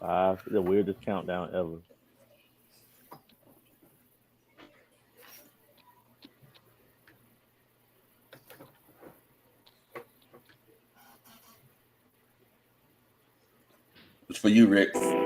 Five, the weirdest countdown ever. It's for you, Rick. Frozen.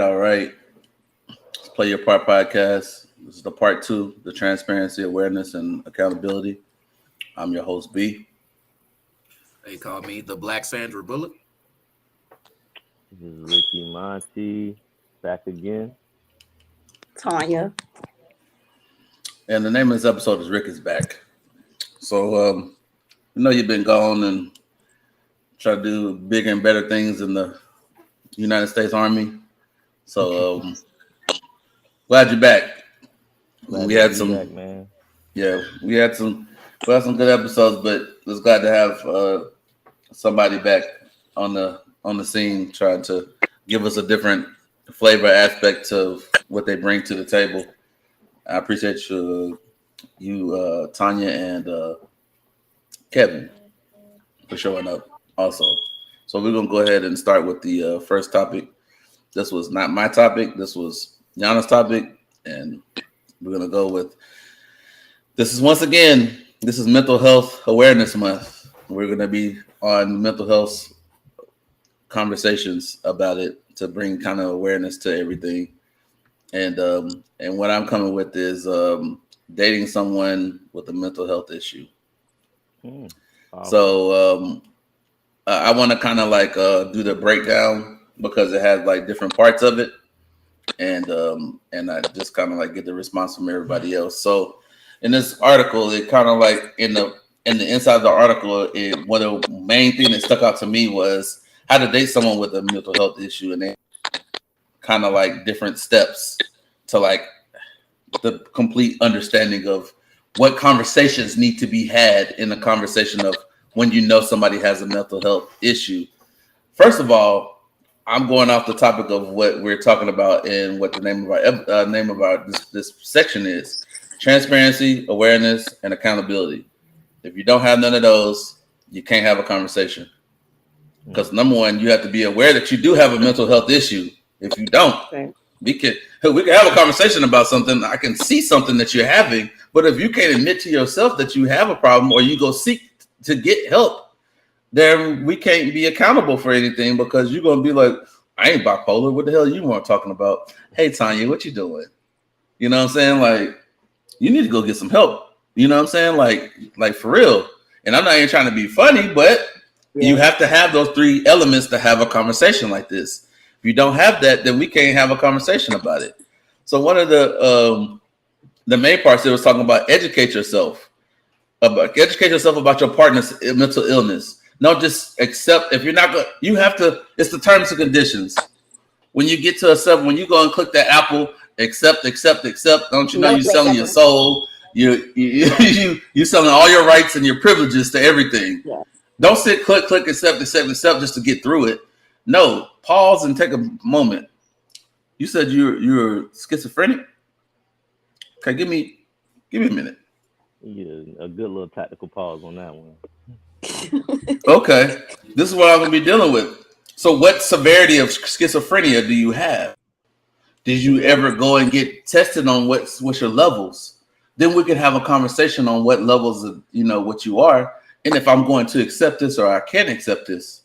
All right. Let's play your part podcast. This is the part two, the transparency, awareness, and accountability. I'm your host, B. They call me the Black Sandra Bullock. This is Ricky Monty back again. Tanya. And the name of this episode is Rick is Back. So, I know you've been gone and try to do bigger and better things in the United States Army. So, glad you're back. Glad we to had be some, back, man. yeah, we had some good episodes, but it's glad to have somebody back on the scene, trying to give us a different flavor aspect of what they bring to the table. I appreciate you, Tanya and Kevin, for showing up also. So we're gonna go ahead and start with the first topic. This was not my topic. This was Ayanna's topic, and we're gonna go with. This is Mental Health Awareness Month. We're gonna be on mental health conversations about it to bring kind of awareness to everything. And what I'm coming with is dating someone with a mental health issue. Wow. So I want to kind of like do the breakdown because it has like different parts of it, and I just kind of like get the response from everybody else. So in this article, it kind of like in the inside of the article, one of the main thing that stuck out to me was how to date someone with a mental health issue, and then kind of like different steps to like the complete understanding of what conversations need to be had in the conversation of when you know somebody has a mental health issue. First of all, I'm going off the topic of what we're talking about and what the name of our this section is: transparency, awareness, and accountability. If you don't have none of those, you can't have a conversation. Because number one, you have to be aware that you do have a mental health issue. If you don't, we can have a conversation about something. I can see something that you're having, but if you can't admit to yourself that you have a problem or you go seek to get help, then we can't be accountable for anything, because you're gonna be like, I ain't bipolar. What the hell you weren't talking about? Hey Tanya, what you doing? You know what I'm saying? Like, you need to go get some help. You know what I'm saying? Like for real. And I'm not even trying to be funny, but you have to have those three elements to have a conversation like this. If you don't have that, then we can't have a conversation about it. So one of the main parts, it was talking about educate yourself about your partner's mental illness. Don't just accept. If you're not going, you have to. It's the terms and conditions. When you get to accept, when you go and click that apple, accept. Don't you know you're selling your soul? You selling all your rights and your privileges to everything. Yeah. Don't sit, click, accept just to get through it. No, pause and take a moment. You said you're schizophrenic. Okay, give me a minute. Yeah, a good little tactical pause on that one. Okay, this is what I'm gonna be dealing with. So, what severity of schizophrenia do you have? Did you ever go and get tested on what's your levels? Then we can have a conversation on what levels of what you are, and if I'm going to accept this or I can't accept this.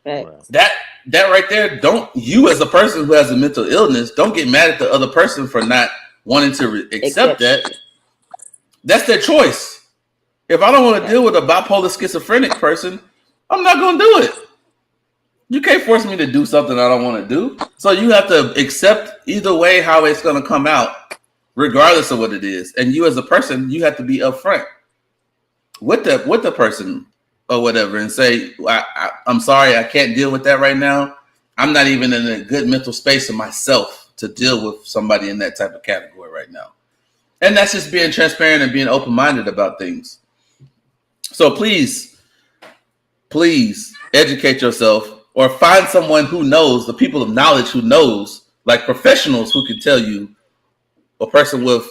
Right. That right there. Don't you, as a person who has a mental illness, don't get mad at the other person for not wanting to accept that. That's their choice. If I don't want to deal with a bipolar schizophrenic person, I'm not going to do it. You can't force me to do something I don't want to do. So you have to accept either way how it's going to come out. regardless of what it is. And you as a person, you have to be upfront with the person or whatever and say, I'm sorry, I can't deal with that right now. I'm not even in a good mental space of myself to deal with somebody in that type of category right now. And that's just being transparent and being open-minded about things. So please educate yourself or find someone who knows, the people of knowledge who knows, like professionals who can tell you a person with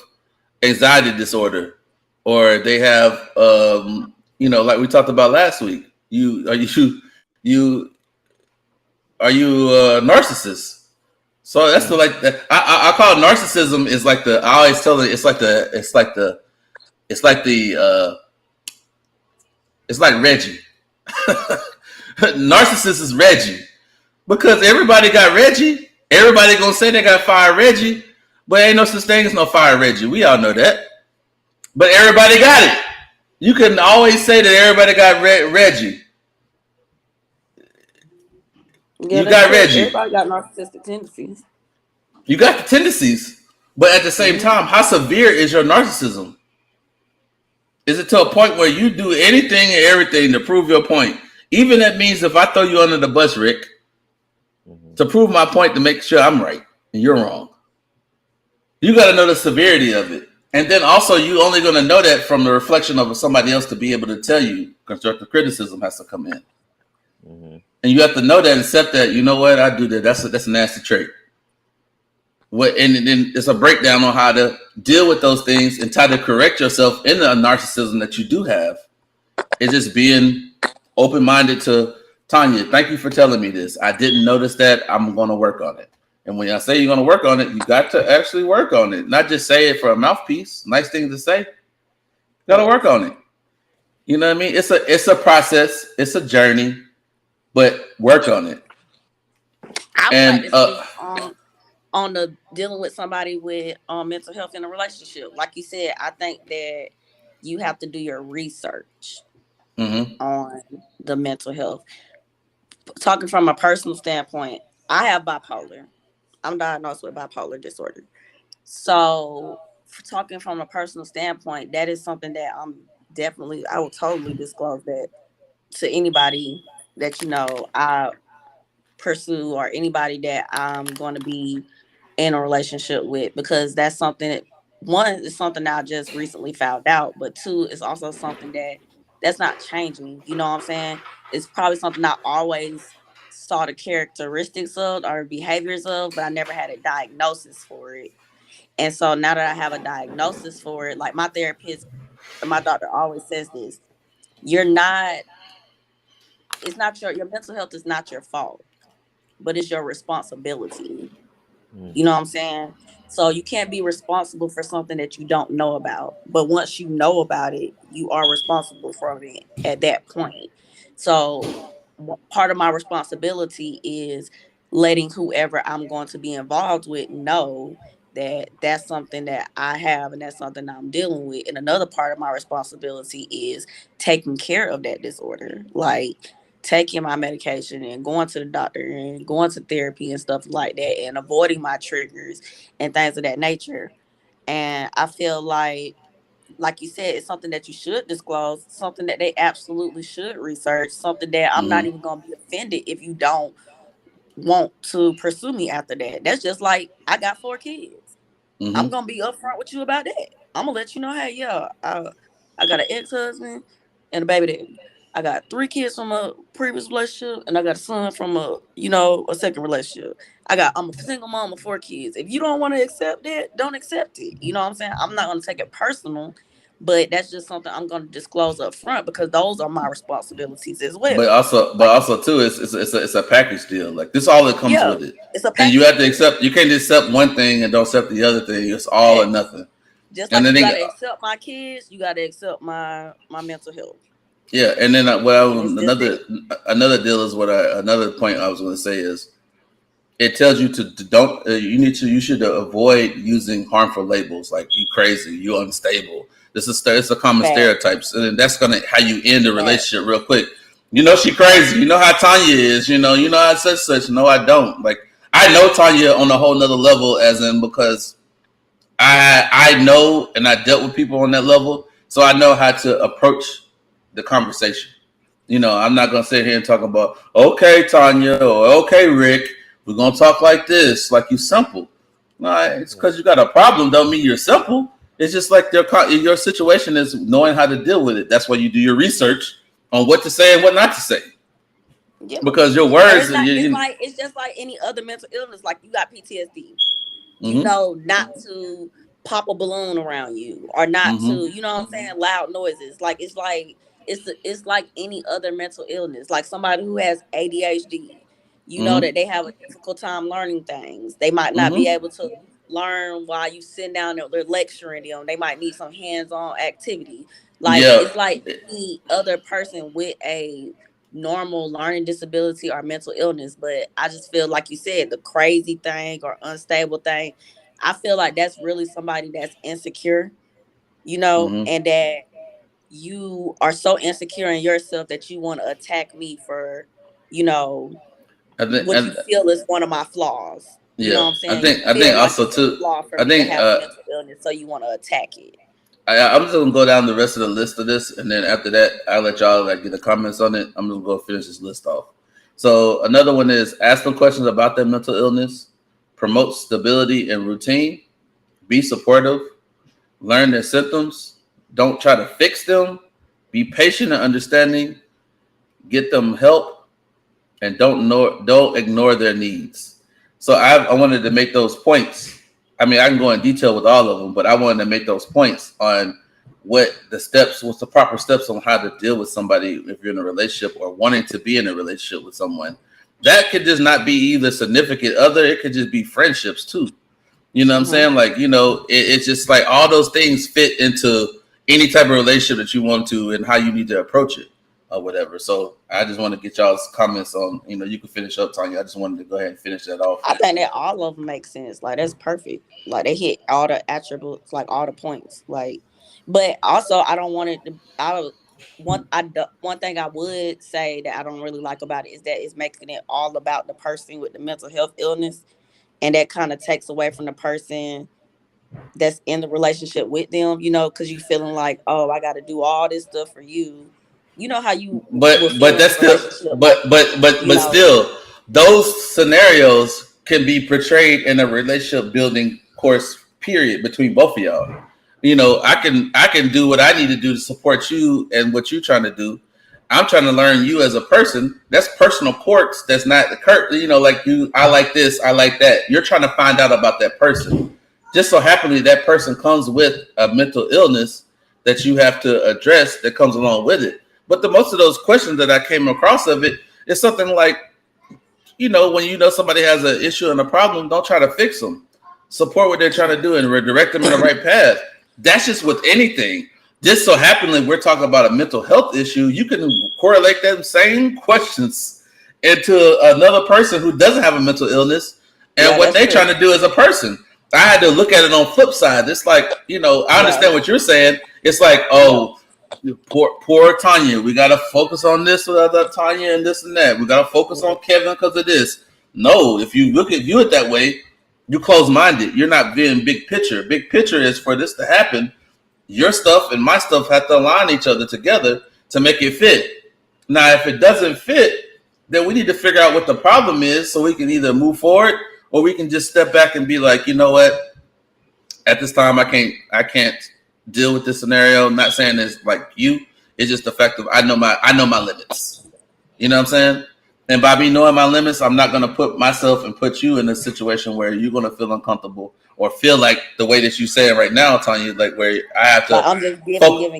anxiety disorder, or they have, like we talked about last week. Are you a narcissist? So that's I call it narcissism is like I always tell it, it's like Reggie. Narcissist is Reggie, because everybody got Reggie. Everybody gonna say they got fire Reggie, but ain't no such thing as no fire Reggie. We all know that. But everybody got it. You can always say that everybody got Reggie. Yeah, you got Reggie. Everybody got narcissistic tendencies. You got the tendencies, but at the same time, how severe is your narcissism? Is it to a point where you do anything and everything to prove your point? Even that means if I throw you under the bus, Rick, to prove my point, to make sure I'm right and you're wrong. You got to know the severity of it. And then also, you only going to know that from the reflection of somebody else to be able to tell you. Constructive criticism has to come in. Mm-hmm. And you have to know that, accept that, you know what, I do that. That's a nasty trait. And then it's a breakdown on how to deal with those things and try to correct yourself in the narcissism that you do have. It's just being open-minded to, Tanya, thank you for telling me this. I didn't notice that. I'm going to work on it. And when I say you're going to work on it, you got to actually work on it. Not just say it for a mouthpiece. Nice thing to say. You got to work on it. You know what I mean? It's a process. It's a journey, but work on it. I would like to speak on the dealing with somebody with mental health in a relationship. Like you said, I think that you have to do your research on the mental health. Talking from a personal standpoint, I have bipolar. I'm diagnosed with bipolar disorder. So talking from a personal standpoint, that is something that I will totally disclose that to anybody that, I pursue, or anybody that I'm going to be in a relationship with, because that's something that, one, is something that I just recently found out, but two, it's also something that's not changing. You know what I'm saying? It's probably something I always saw the characteristics of or behaviors of, but I never had a diagnosis for it. And so now that I have a diagnosis for it, like my therapist, my doctor always says this, your mental health is not your fault, but it's your responsibility. You know what I'm saying? So you can't be responsible for something that you don't know about. But once you know about it, you are responsible for it at that point. So part of my responsibility is letting whoever I'm going to be involved with know that that's something that I have and that's something I'm dealing with. And another part of my responsibility is taking care of that disorder. Like taking my medication and going to the doctor and going to therapy and stuff like that, and avoiding my triggers and things of that nature. And I feel like you said, it's something that you should disclose, something that they absolutely should research, something that I'm not even going to be offended if you don't want to pursue me after that. That's just like, I got 4 kids. I'm going to be upfront with you about that. I'm going to let you know, hey, I got an ex-husband and a baby daddy. I got 3 kids from a previous relationship, and I got a son from a second relationship. I'm a single mom of 4 kids. If you don't want to accept that, don't accept it. You know what I'm saying? I'm not going to take it personal, but that's just something I'm going to disclose up front, because those are my responsibilities as well. But also too, it's a package deal. Like this, all that comes with it. It's a package. And you have to accept. You can't accept one thing and don't accept the other thing. It's all or nothing. Just like you got to accept my kids, you got to accept my mental health. Yeah, and then another deal is another point I was going to say is, it tells you you should avoid using harmful labels like you crazy, you unstable. It's a common stereotypes, and that's how you end the relationship real quick. She crazy. You know how Tanya is. You know how such. No, I don't. Like I know Tanya on a whole nother level, as in because I know, and I dealt with people on that level, so I know how to approach the conversation. You know, I'm not gonna sit here and talk about, okay, Tanya, or okay, Rick, we're gonna talk like this, like you simple. No, it's because you got a problem. Don't mean you're simple. It's just like your situation is knowing how to deal with it. That's why you do your research on what to say and what not to say. Yeah. Because your But words, it's just like any other mental illness. Like you got PTSD. You know not to pop a balloon around you or not to, you know what I'm saying, loud noises. Like it's like any other mental illness. Like somebody who has ADHD, you know that they have a difficult time learning things. They might not be able to learn while you sit down and they're lecturing them. They might need some hands-on activity. Like yeah, it's like any other person with a normal learning disability or mental illness. But I just feel like you said, the crazy thing or unstable thing, I feel like that's really somebody that's insecure, you know, and that you are so insecure in yourself that you want to attack me for, you know, what you feel is one of my flaws. You know yeah. what I'm I saying? think You I think feel like also it's a too. flaw for I me to think have a mental illness, so you want to attack it. I'm just gonna go down the rest of the list of this, and then after that, I'll let y'all like get the comments on it. I'm gonna go finish this list off. So another one is ask them questions about their mental illness, promote stability and routine, be supportive, learn their symptoms, don't try to fix them, be patient and understanding, get them help, and don't ignore their needs. So I wanted to make those points. I mean, I can go in detail with all of them, but I wanted to make those points on what's the proper steps on how to deal with somebody if you're in a relationship or wanting to be in a relationship with someone. That could just not be either significant other, it could just be friendships too. You know what I'm saying? Like, you know, it's just like all those things fit into any type of relationship that you want to and how you need to approach it or whatever. So I just want to get y'all's comments on, you know, you can finish up, Tanya. I just wanted to go ahead and finish that off. I think that all of them make sense. Like that's perfect. Like they hit all the attributes, like all the points. Like, but also I don't want it to. One thing I would say that I don't really like about it is that it's making it all about the person with the mental health illness, and that kind of takes away from the person that's in the relationship with them. You know, because you feeling like, oh, I got to do all this stuff for you. You know how you will feel But in a that's still relationship, like you but know. still those scenarios can be portrayed in a relationship building course period between both of y'all. You know, I can do what I need to do to support you and what you're trying to do. I'm trying to learn you as a person. That's personal quirks. That's not the you know, like you, I like this, I like that. You're trying to find out about that person. Just so happily that person comes with a mental illness that you have to address that comes along with it. But the most of those questions that I came across of it is something like, you know, when you know somebody has an issue and a problem, don't try to fix them. Support what they're trying to do and redirect them in the right path. That's just with anything. Just so happily, we're talking about a mental health issue. You can correlate them same questions into another person who doesn't have a mental illness and what they're trying to do as a person. I had to look at it on flip side. It's like, you know, I understand what you're saying. It's like, oh, poor Tanya. We gotta focus on this with other Tanya and this and that. We gotta focus on Kevin because of this. No, if you view it that way, you close minded. You're not being big picture. Big picture is for this to happen. Your stuff and my stuff have to align each other together to make it fit. Now, if it doesn't fit, then we need to figure out what the problem is so we can either move forward or we can just step back and be like, you know what? At this time, I can't deal with this scenario. I'm not saying it's like you. It's just the fact of I know my limits. You know what I'm saying? And by me knowing my limits, I'm not gonna put myself and put you in a situation where you're gonna feel uncomfortable or feel like the way that you say it right now, Tanya, like where I have to. Like I'm just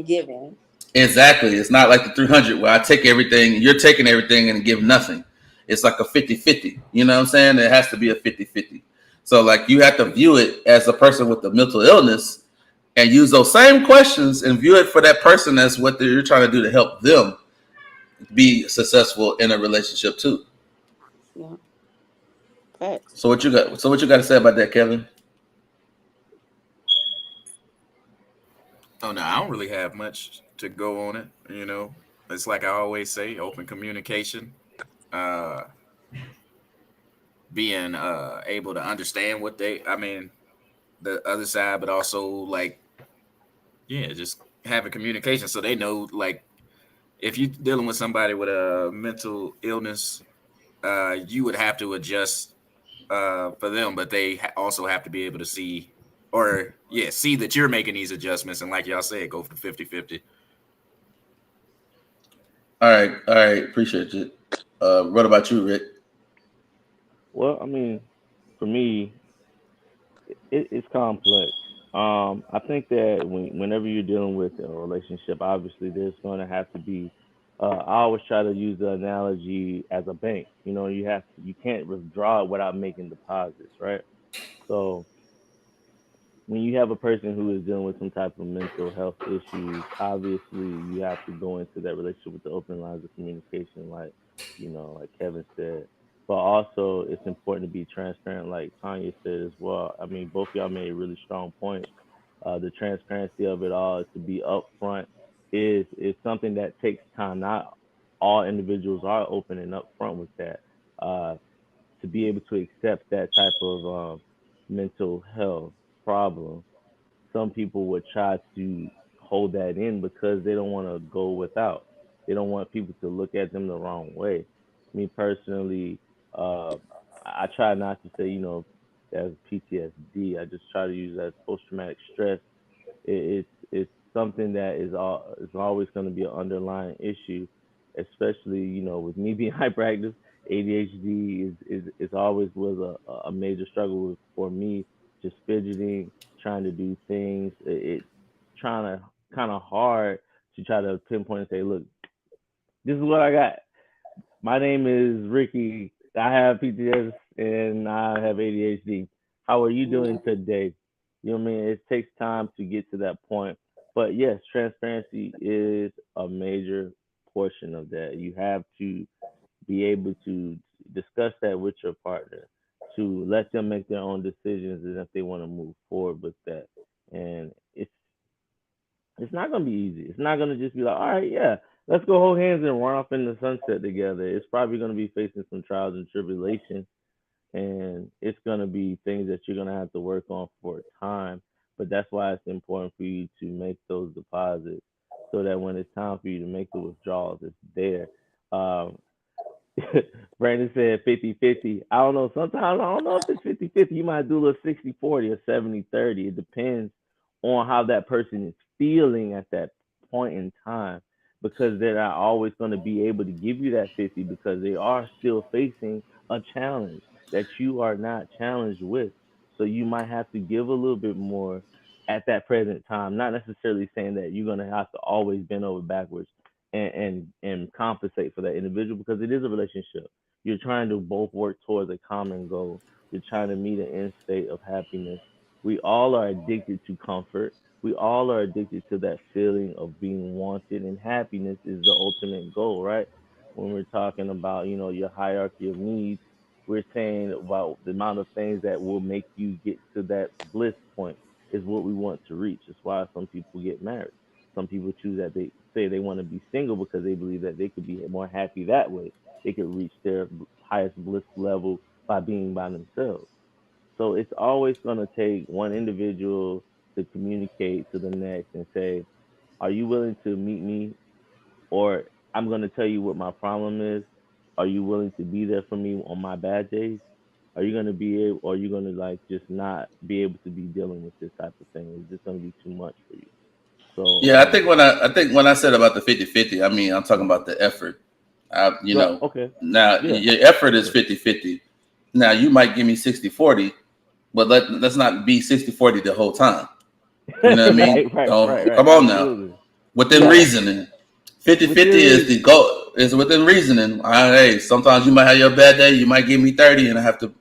giving. Exactly. It's not like the 300 where I take everything, you're taking everything and give nothing. It's like a 50-50. You know what I'm saying? It has to be a 50-50. So like you have to view it as a person with a mental illness and use those same questions and view it for that person as what you're trying to do to help them be successful in a relationship too. Yeah. Facts. So what you got to say about that, Kevin? Oh no, I don't really have much to go on it. You know, it's like I always say, open communication, uh, being able to understand what they. I mean, the other side, but also like, yeah, just having communication so they know, like, if you're dealing with somebody with a mental illness, you would have to adjust for them, but they also have to be able to see, or see that you're making these adjustments, and like y'all said, go for the 50-50. All right, appreciate it. What about you, Rick? Well, I mean, for me, it's complex. I think that whenever you're dealing with a relationship, obviously there's going to have to be. I always try to use the analogy as a bank. You know, you can't withdraw it without making deposits, right? So when you have a person who is dealing with some type of mental health issues, obviously you have to go into that relationship with the open lines of communication, like like Kevin said. But also, it's important to be transparent, like Tanya said as well. I mean, both y'all made really strong points. The transparency of it all, to be upfront, is something that takes time. Not all individuals are open and upfront with that. Uh, to be able to accept that type of mental health problem, some people would try to hold that in because they don't want to go without. They don't want people to look at them the wrong way. Me personally, uh, I try not to say, as PTSD. I just try to use that as post traumatic stress. It's something that is always going to be an underlying issue, especially with me being hyperactive. ADHD is always was a major struggle for me, just fidgeting, trying to do things. It's trying to kind of hard to try to pinpoint and say, look, this is what I got. My name is Ricky. I have PTSD and I have ADHD. How are you doing today? You know what I mean? It takes time to get to that point. But yes, transparency is a major portion of that. You have to be able to discuss that with your partner, to let them make their own decisions and if they want to move forward with that. And it's not gonna be easy. It's not gonna just be like, all right, yeah, let's go hold hands and run off in the sunset together. It's probably gonna be facing some trials and tribulations, and it's gonna be things that you're gonna have to work on for a time. But that's why it's important for you to make those deposits so that when it's time for you to make the withdrawals, it's there. Um, Brandon said 50-50. I don't know. Sometimes I don't know if it's 50-50. You might do a little 60-40 or 70-30. It depends on how that person is feeling at that point in time, because they're not always going to be able to give you that 50 because they are still facing a challenge that you are not challenged with. So you might have to give a little bit more at that present time. Not necessarily saying that you're going to have to always bend over backwards and compensate for that individual, because it is a relationship. You're trying to both work towards a common goal. You're trying to meet an end state of happiness. We all are addicted to comfort. We all are addicted to that feeling of being wanted, and happiness is the ultimate goal, right? When we're talking about, your hierarchy of needs, we're saying about the amount of things that will make you get to that bliss point is what we want to reach. That's why some people get married. Some people choose that they say they want to be single because they believe that they could be more happy that way. They could reach their highest bliss level by being by themselves. So it's always going to take one individual to communicate to the next and say, are you willing to meet me? Or I'm going to tell you what my problem is. Are you willing to be there for me on my bad days? Are you going to be able, or are you going to like just not be able to be dealing with this type of thing? Is this going to be too much for you? So, Yeah, I think when I said about the 50-50, I mean I'm talking about the effort. right, okay, Now yeah, your effort is yeah, 50-50. Now you might give me 60-40, but let's not be 60-40 the whole time. You know what I mean? right, Come on now. absolutely, Within yeah, reasoning. 50-50 within is the reason. goal. Is within reasoning. Hey, sometimes you might have your bad day. You might give me 30, and I had to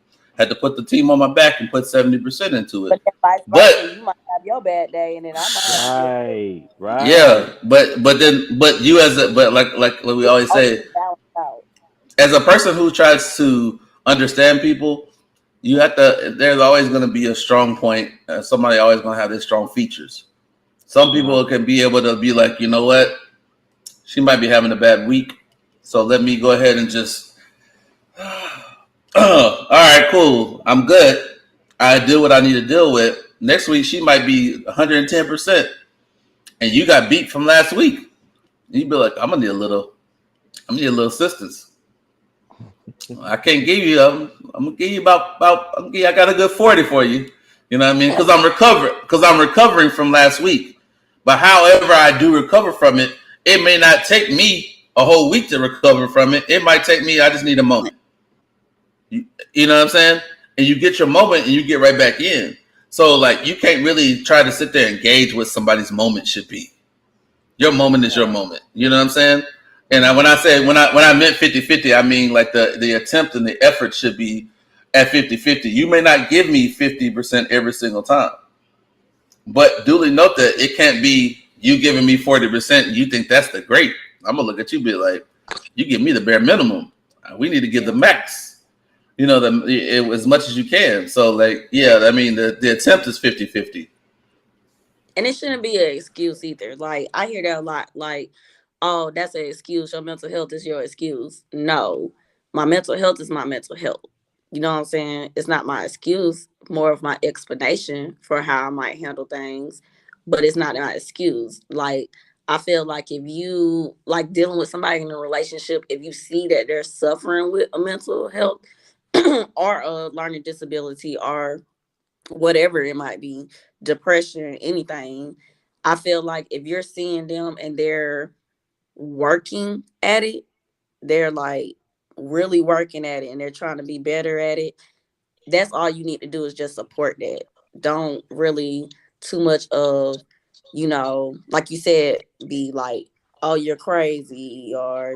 put the team on my back and put 70% into it. But then vice versa, But you might have your bad day, and then I might have a good day. Right, yeah, right. but you as a but like we It's always always say, balanced out. as a person who tries to understand people, you have to. There's always going to be a strong point. Somebody always going to have their strong features. Some Uh-huh. people can be able to be like, you know what, she might be having a bad week, so let me go ahead and just, all right, cool, I'm good. I deal what I need to deal with, Next week she might be 110%, and you got beat from last week. You'd be like, I'm gonna need a little assistance. I can't give you. I'm gonna give you I got a good 40 for you. You know what I mean? Because I'm recovering from last week. But however I do recover from it, it may not take me a whole week to recover from it. It might take me. I just need a moment. You know what I'm saying? And you get your moment, and you get right back in. So like, you can't really try to sit there and gauge what somebody's moment should be. Your moment is your moment. You know what I'm saying? And when I meant 50-50, I mean like the attempt and the effort should be at 50-50. You may not give me 50% every single time, but duly note that it can't be you giving me 40% and you think that's the great. I'm gonna look at you and be like, you give me the bare minimum. We need to give the max. You know, as much as you can. So like, yeah, I mean the attempt is 50-50. And it shouldn't be an excuse either. Like, I hear that a lot. Like, oh, that's an excuse. Your mental health is your excuse. No, my mental health is my mental health. You know what I'm saying? It's not my excuse, more of my explanation for how I might handle things, but it's not my excuse. Like, I feel like if you like dealing with somebody in a relationship, if you see that they're suffering with a mental health or a learning disability or whatever it might be, depression, anything, I feel like if you're seeing them and they're working at it, they're like really working at it and they're trying to be better at it, that's all you need to do is just support that. Don't really too much of, like you said, be like, oh, you're crazy, or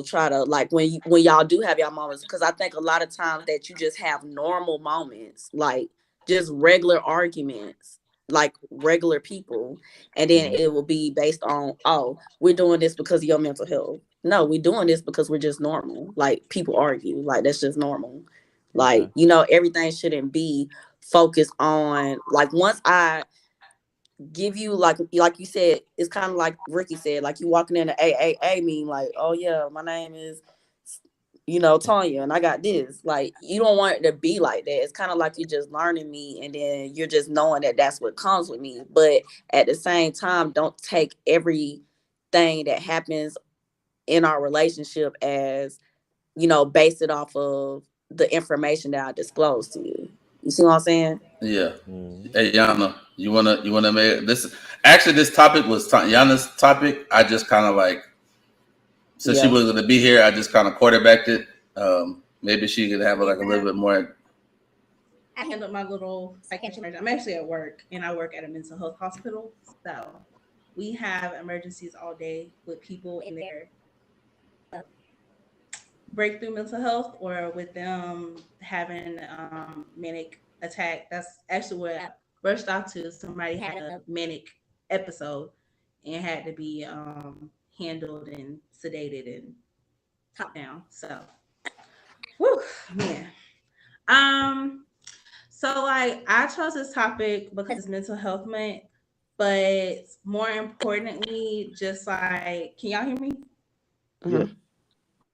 try to like when y'all do have y'all moments, because I think a lot of times that you just have normal moments, like just regular arguments, like regular people, and then it will be based on, oh, we're doing this because of your mental health. No, we're doing this because we're just normal. Like, people argue, like that's just normal. Like, everything shouldn't be focused on, like, once I give you, like you said, it's kind of like Ricky said, like you walking in the AAA meeting, like, oh yeah, my name is, Tanya, and I got this. Like, you don't want it to be like that. It's kind of like you're just learning me, and then you're just knowing that that's what comes with me. But at the same time, don't take everything that happens in our relationship as, base it off of the information that I disclose to you. You see what I'm saying? Yeah. Hey, Yana, you wanna make this? Actually, this topic was Yana's topic. I just kind of like, since she was gonna be here, I just kind of quarterbacked it. Maybe she could have like a little bit more. I handle my little psychiatric emergency. I'm actually at work, and I work at a mental health hospital. So we have emergencies all day with people in their breakthrough mental health, or with them having manic attack. That's actually what I rushed off to. Somebody had a manic episode and had to be handled and sedated and top down. So, whew, man. So like, I chose this topic because it's mental health month, but more importantly, just like, can y'all hear me? Yes.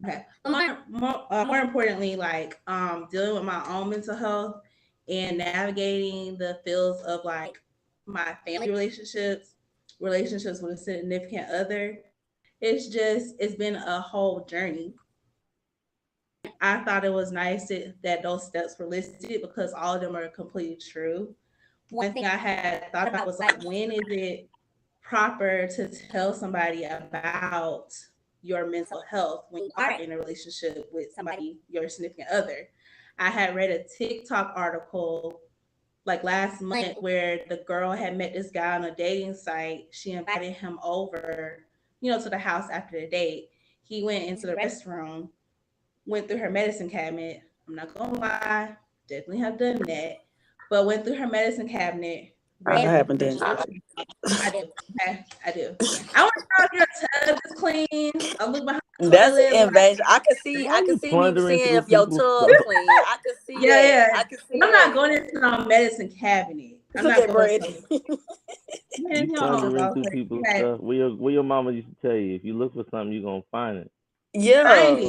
Okay. More importantly, like dealing with my own mental health and navigating the fields of like my family relationships with a significant other. It's been a whole journey. I thought it was nice that those steps were listed because all of them are completely true. One thing I had thought about was like, when is it proper to tell somebody about your mental health when you are in a relationship with somebody, your significant other? I had read a TikTok article like last month where the girl had met this guy on a dating site. She invited him over, to the house after the date. He went into the restroom, went through her medicine cabinet. I'm not gonna lie, definitely have done that. But went through her medicine cabinet. I haven't done that. I do. Okay, I do. I want to know if your tub is clean. I look behind the That's toilet. an invasion. I can see me seeing if your tub clean. I can see that. I can see I'm not going into no medicine cabinet. I'm not going to. You plundering through people's stuff. What your mama used to tell you: if you look for something, you're gonna find it. Yeah.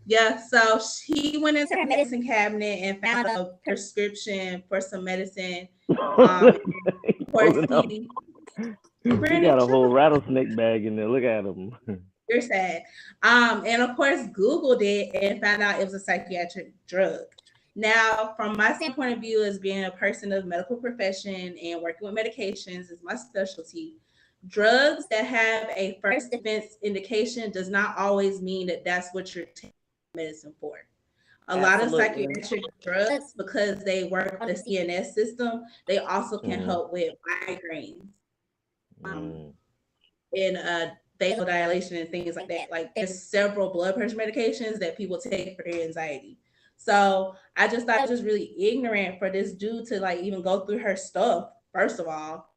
Yeah, so he went into her medicine cabinet and found a prescription for some medicine. Of course, Pulling up. he He Brandon, got a shut whole the rattlesnake bag in there. Look at him. you're sad. And of course, Googled it and found out it was a psychiatric drug. Now, from my standpoint of view, as being a person of medical profession and working with medications is my specialty, drugs that have a first defense indication does not always mean that that's what you're taking medicine for. A lot of Absolutely. psychiatric drugs, because they work on the CNS system, they also can Mm, help with migraines. Um, mm, in vasodilation and things like that. Like there's several blood pressure medications that people take for their anxiety. So I just thought it was really ignorant for this dude to like even go through her stuff, first of all.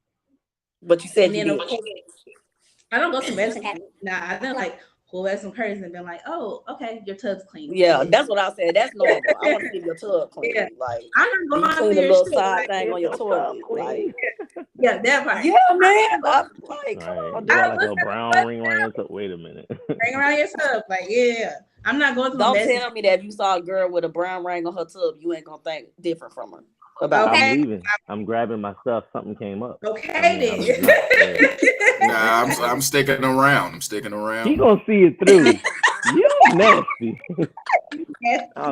But you And said you then of did. course, I don't go to medicine cabinet. Now I didn't like pull at some curtains and been like, oh, okay, your tub's clean. Yeah, that's what I said. That's normal. I want to keep your tub clean. Yeah. Like, I'm do not you going clean through the your little shit. side Like, thing on your toilet? Like, yeah, that part. yeah, man. I'm like, come right. on, You got I like look a at brown ring around your toe. Wait a minute. bring around your tub. Like, yeah. I'm not going through don't medicine. tell me that if you saw a girl with a brown ring on her tub, you ain't gonna think different from her about Okay. I'm leaving. I'm grabbing my stuff. Something came up. Okay, I mean, I'm just not. Yeah. Nah, I'm sticking around. I'm sticking He around. gonna see it through. You nasty.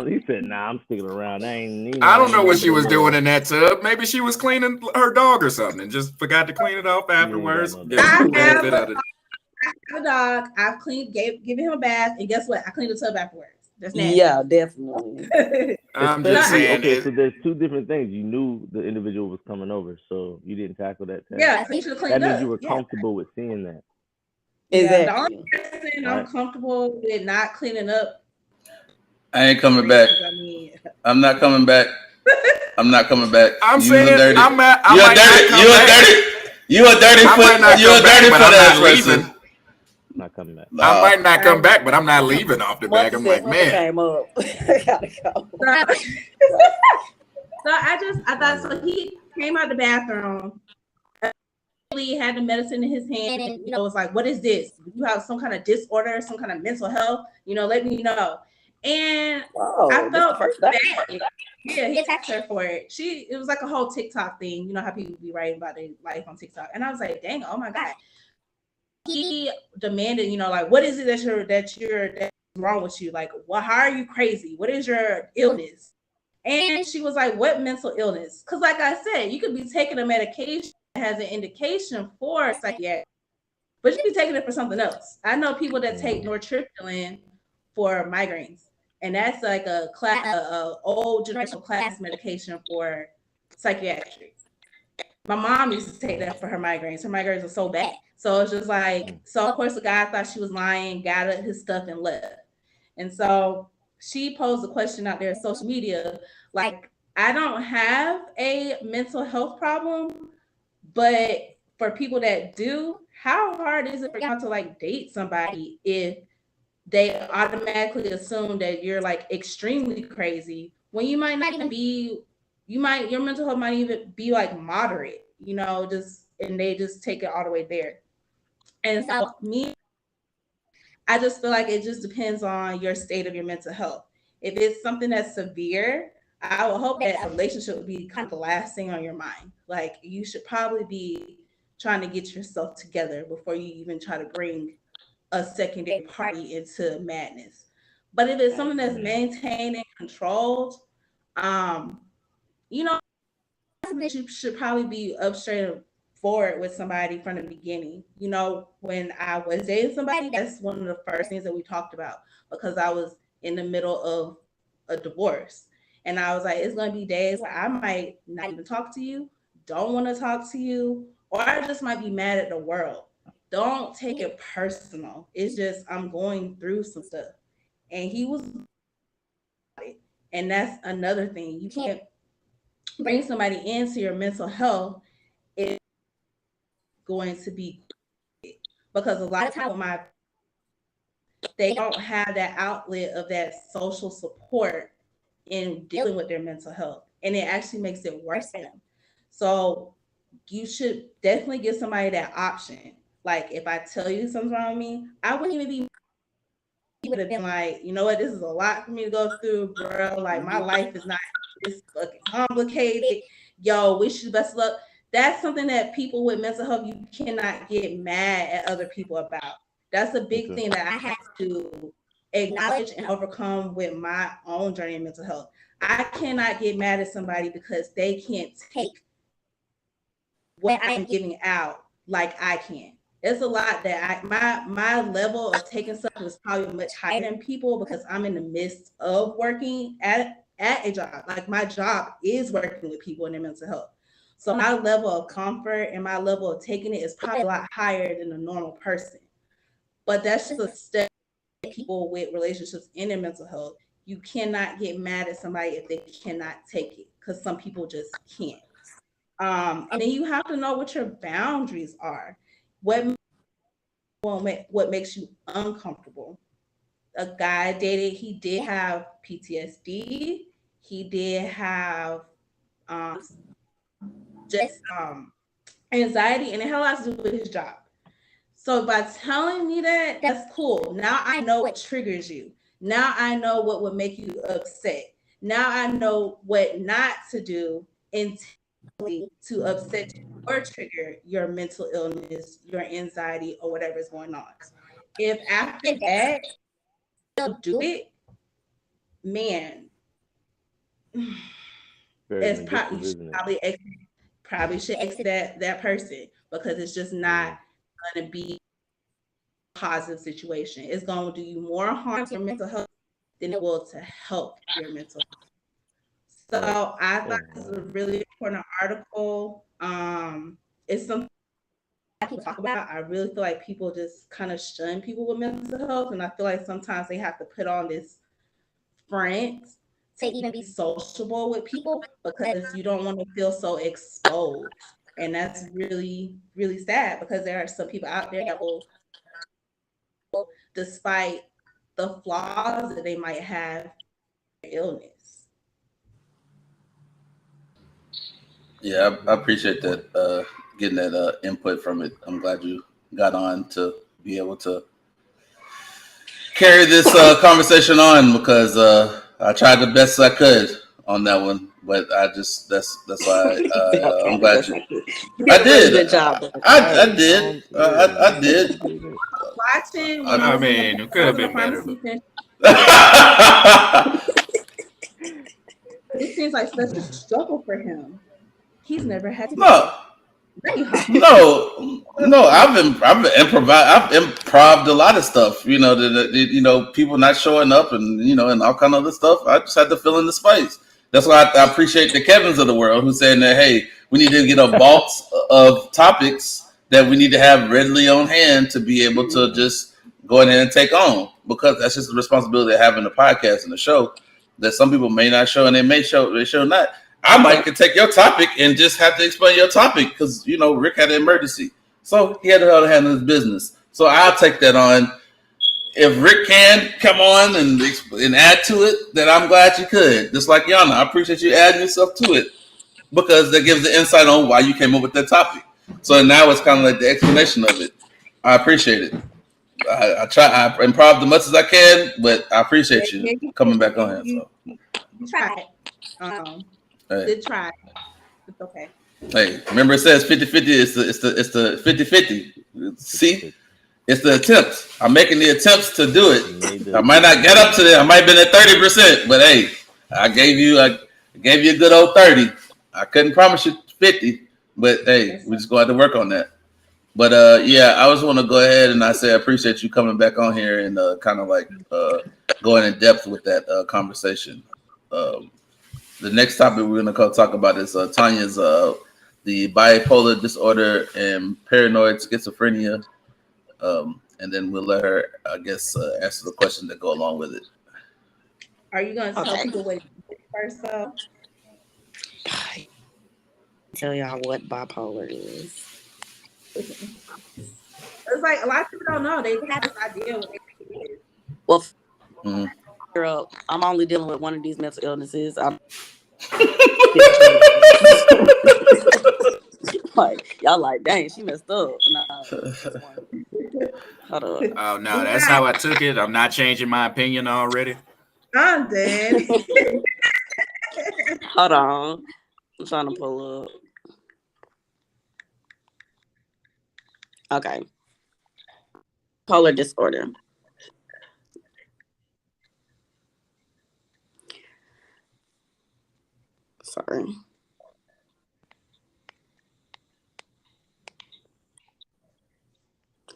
He said, "Nah, I'm sticking around. I don't know what leaving she no was doing more." in that tub. Maybe she was cleaning her dog or something and just forgot to clean it off You ain't got afterwards. no Get dog. a I little have bit of it. a dog. I've given him a bath, and guess what? I cleaned the tub afterwards. That's nasty. yeah, definitely. I'm just Especially, saying okay, it. so there's two different things. You knew the individual was coming over, so you didn't tackle that task. Yeah, so you should have That cleaned means up. you were Yeah. comfortable with seeing that. Yeah, the only Exactly. person Right. I'm comfortable with not cleaning up. I ain't coming back. I mean, I'm not coming back. I'm not coming back. I'm You saying dirty. I You a might not dirty. come You a back. dirty. You a dirty I might not foot. You a come back, dirty but foot I'm ass not leaving. person. Not coming back. I No. might not come back, but I'm not leaving off the back. Monty I'm said like, something man, came up. I gotta go. so I thought so. He came out the bathroom. He had the medicine in his hand, and it was like, "What is this? You have some kind of disorder, some kind of mental health? Let me know." And Oh, I this the felt first day. bad. Yeah, he asked her for it. It was like a whole TikTok thing. You know how people be writing about their life on TikTok. And I was like, dang, oh my God. He demanded, like, what is it that's wrong with you? Like, how are you crazy? What is your illness? And she was like, what mental illness? Because like I said, you could be taking a medication that has an indication for psychiatric, but you could be taking it for something else. I know people that take nortriptyline for migraines. And that's like a old generational class medication for psychiatric. My mom used to take that for her migraines. Her migraines were so bad. So it's just like, so of course the guy thought she was lying, got his stuff and left. And so she posed a question out there on social media, like, I don't have a mental health problem, but for people that do, how hard is it for y'all to like date somebody if they automatically assume that you're like extremely crazy when you might not even be, your mental health might even be like moderate, and they just take it all the way there. And so I just feel like it just depends on your state of your mental health. If it's something that's severe, I would hope that a relationship would be kind of the last thing on your mind. Like you should probably be trying to get yourself together before you even try to bring a secondary party into madness. But if it's something that's maintained and controlled, you should probably be up straight forward with somebody from the beginning. When I was dating somebody, that's one of the first things that we talked about because I was in the middle of a divorce. And I was like, it's going to be days where I might not even talk to you, don't want to talk to you, or I just might be mad at the world. Don't take it personal. It's just I'm going through some stuff. And he was, and that's another thing. You can't bring somebody into your mental health. It's going to be because a lot of time they don't have that outlet of that social support in dealing with their mental health. And it actually makes it worse for them. So you should definitely give somebody that option. Like if I tell you something's wrong with me, I wouldn't even be he would have been like, you know what, this is a lot for me to go through, bro. Like, my life is not this fucking complicated. Yo, wish you the best of luck. That's something that people with mental health, you cannot get mad at other people about. That's a big thing that I had to acknowledge and overcome with my own journey in mental health. I cannot get mad at somebody because they can't take what I am giving out like I can. It's a lot that my level of taking stuff is probably much higher than people because I'm in the midst of working at a job. Like, my job is working with people in their mental health. So my level of comfort and my level of taking it is probably a lot higher than a normal person. But that's just a step people with relationships in their mental health. You cannot get mad at somebody if they cannot take it, because some people just can't. And then you have to know what your boundaries are. What makes you uncomfortable? A guy I dated, he did have PTSD. He did have anxiety, and it had a lot to do with his job. So by telling me that, that's cool. Now I know what triggers you. Now I know what would make you upset. Now I know what not to do intentionally to upset you or trigger your mental illness, your anxiety, or whatever is going on. If after that you do it, man, it's probably should exit that person, because it's just not going to be a positive situation. It's going to do you more harm to your mental health than it will to help your mental health. So I thought this was a really important article. It's something people talk about. I really feel like people just kind of shun people with mental health, and I feel like sometimes they have to put on this front to even be sociable with people, because you don't want to feel so exposed. And that's really, really sad, because there are some people out there that will, despite the flaws that they might have, illness. Yeah, I appreciate that, getting that input from it. I'm glad you got on to be able to carry this conversation on, because I tried the best I could on that one, but I just that's why I'm glad you. I did. Good job. I did. I did. Watching. I mean, it could have been better. It seems like such a struggle for him. He's never had to. No. I've improvised a lot of stuff. You know, people not showing up, and and all kind of other stuff. I just had to fill in the space. That's why I appreciate the Kevins of the world who's saying that, hey, we need to get a vault of topics that we need to have readily on hand to be able to just go ahead and take on, because that's just the responsibility of having a podcast and a show that some people may not show, and they show not. I might could take your topic and just have to explain your topic, because Rick had an emergency, so he had to handle his business. So I'll take that on. If Rick can come on and add to it, then I'm glad you could. Just like Ayanna, I appreciate you adding yourself to it, because that gives the insight on why you came up with that topic. So now it's kind of like the explanation of it. I appreciate it. I improv as much as I can, but I appreciate you coming back on here. So. You tried. Good try. It's okay. Hey, remember it says 50-50. It's the 50-50. See, it's the attempts. I'm making the attempts to do it. I might not get up to that. I might have been at 30%, but hey, I gave you a good old 30. I couldn't promise you 50, but hey, we just going to have to work on that. But yeah, I just want to go ahead and I appreciate you coming back on here and kind of like going in depth with that conversation. The next topic we're going to talk about is Tanya's the bipolar disorder and paranoid schizophrenia, and then we'll let her, I guess, answer the questions that go along with it. Are you going to tell people what it is first, though? Tell y'all what bipolar is. It's like a lot of people don't know. They have this idea what it is. Well, girl, I'm only dealing with one of these mental illnesses. Like, y'all like, dang, she messed up. Nah, Hold up. Oh no, We that's got. how I took it. I'm not changing my opinion already. I'm dead. Hold on. I'm trying to pull up. Okay. Bipolar disorder. Sorry.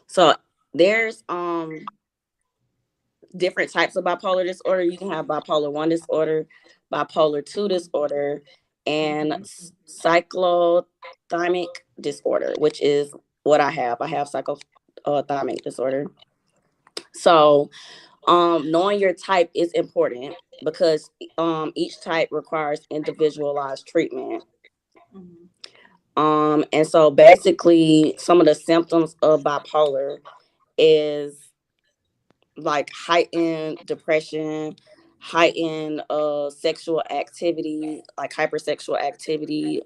So there's different types of bipolar disorder. You can have bipolar 1 disorder, bipolar 2 disorder, and cyclothymic disorder, which is what I have. I have cyclothymic disorder. So knowing your type is important because each type requires individualized treatment. Mhm. And so basically some of the symptoms of bipolar is like heightened depression, heightened sexual activity, like hypersexual activity,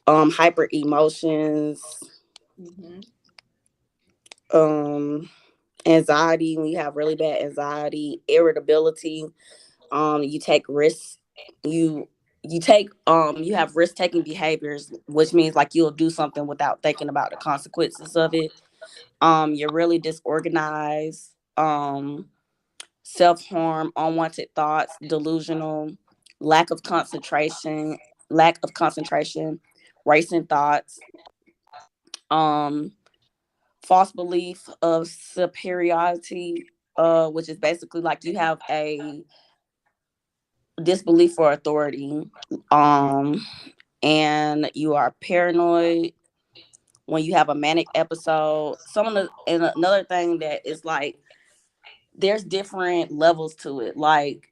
hyper emotions, Mhm. um anxiety when you have really bad anxiety, irritability, you take risks, you you have risk taking behaviors, which means like you'll do something without thinking about the consequences of it. You're really disorganized, self-harm, unwanted thoughts, delusional, lack of concentration, racing thoughts, um, false belief of superiority, which is basically like you have a disbelief for authority, um, and you are paranoid when you have a manic episode. Some of the and another thing that is like there's different levels to it. Like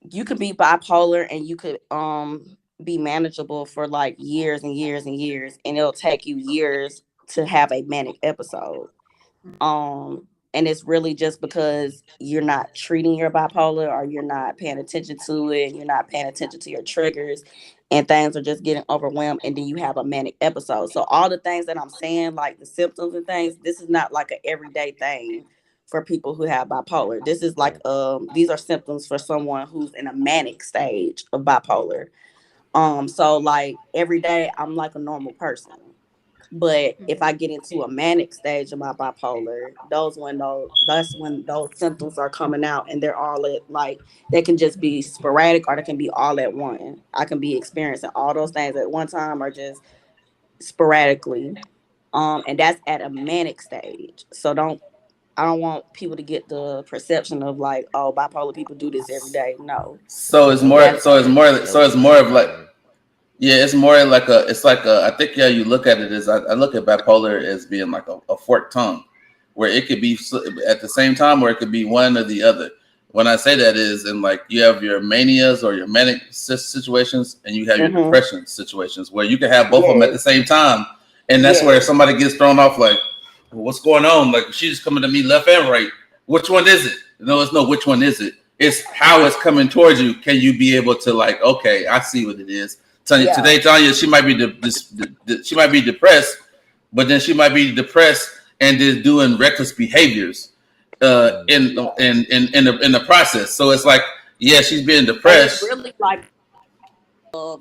you could be bipolar and you could be manageable for like years and years and years, and it'll take you years to have a manic episode. And it's really just because you're not treating your bipolar, or you're not paying attention to it, you're not paying attention to your triggers, and things are just getting overwhelmed, and then you have a manic episode. So all the things that I'm saying, like the symptoms and things, this is not like an everyday thing for people who have bipolar. This is like these are symptoms for someone who's in a manic stage of bipolar. So like every day I'm like a normal person. But if I Mhm. get into a manic stage of my bipolar, that's when those symptoms are coming out, and they're all at like they can just be sporadic, or they can be all at one. I can be experiencing all those things at one time, or just sporadically. And that's at a manic stage. So I don't want people to get the perception of like, oh, bipolar people do this every day. No. So it's That was more. That's So it's more. that So was it's a more good of like. answer. Yeah, it's more like a. It's like a. I think you look at it as I look at bipolar as being like a forked tongue, where it could be at the same time, or it could be one or the other. When I say that is, in like you have your manias or your manic situations, and you have your mm-hmm. depression situations, where you can have both of them at the Yes. same time, and that's where Yes. somebody gets thrown off. Like, what's going on? Like she's coming to me left and right. Which one is it? No, it's no. Which one is it? It's how it's coming towards you. Can you be able to like? Okay, I see what it is. Tanya, Yeah. today, Tanya, she might be she might be depressed, but then she might be depressed and just doing reckless behaviors Mm-hmm. in the process. So it's like, yeah, she's being And it's depressed. really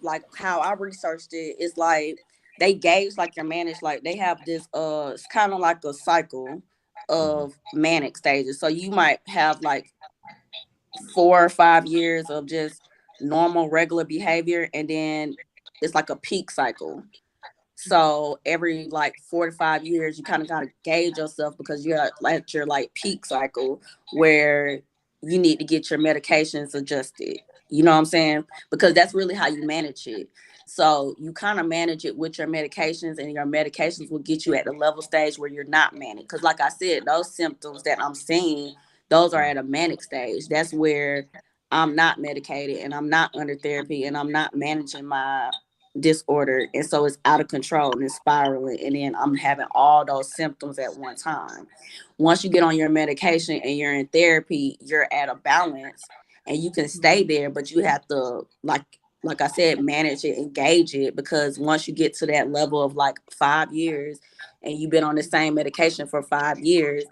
like how I researched it is like they gauge like your manage, like they have this it's kind of like a cycle Mm-hmm. of manic stages. So you might have like 4 or 5 years of just normal regular behavior, and then it's like a peak cycle. So every like 4 to 5 years, you kind of got to gauge yourself because you're at your like peak cycle where you need to get your medications adjusted. You know what I'm saying? Because that's really how you manage it. So you kind of manage it with your medications, and your medications will get you at the level stage where you're not manic. Because like I said, those symptoms that I'm seeing, those are at a manic stage. That's where I'm not medicated, and I'm not under therapy, and I'm not managing my disorder, and so it's out of control and it's spiraling, and then I'm having all those symptoms at one time. Once you get on your medication and you're in therapy, you're at a balance, and you can stay there, but you have to like like I said, manage it, engage it, because once you get to that level of like 5 years and you've been on the same medication for 5 years,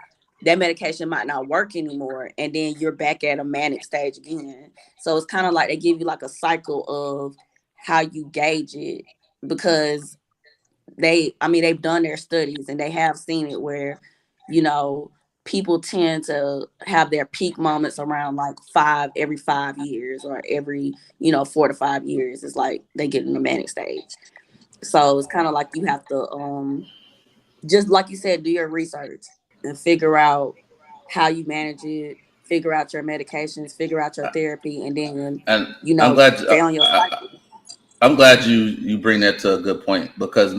that medication might not work anymore. And then you're back at a manic stage again. So it's kind of like they give you like a cycle of how you gauge it, because they've done their studies and they have seen it where, you know, people tend to have their peak moments around like every 5 years, or every, 4 to 5 years. It's like they get in the manic stage. So it's kind of like you have to, just like you said, do your research and figure out how you manage it, figure out your medications, figure out your therapy, and then, And I'm glad stay on your cycle. I'm glad you bring that to a good point, because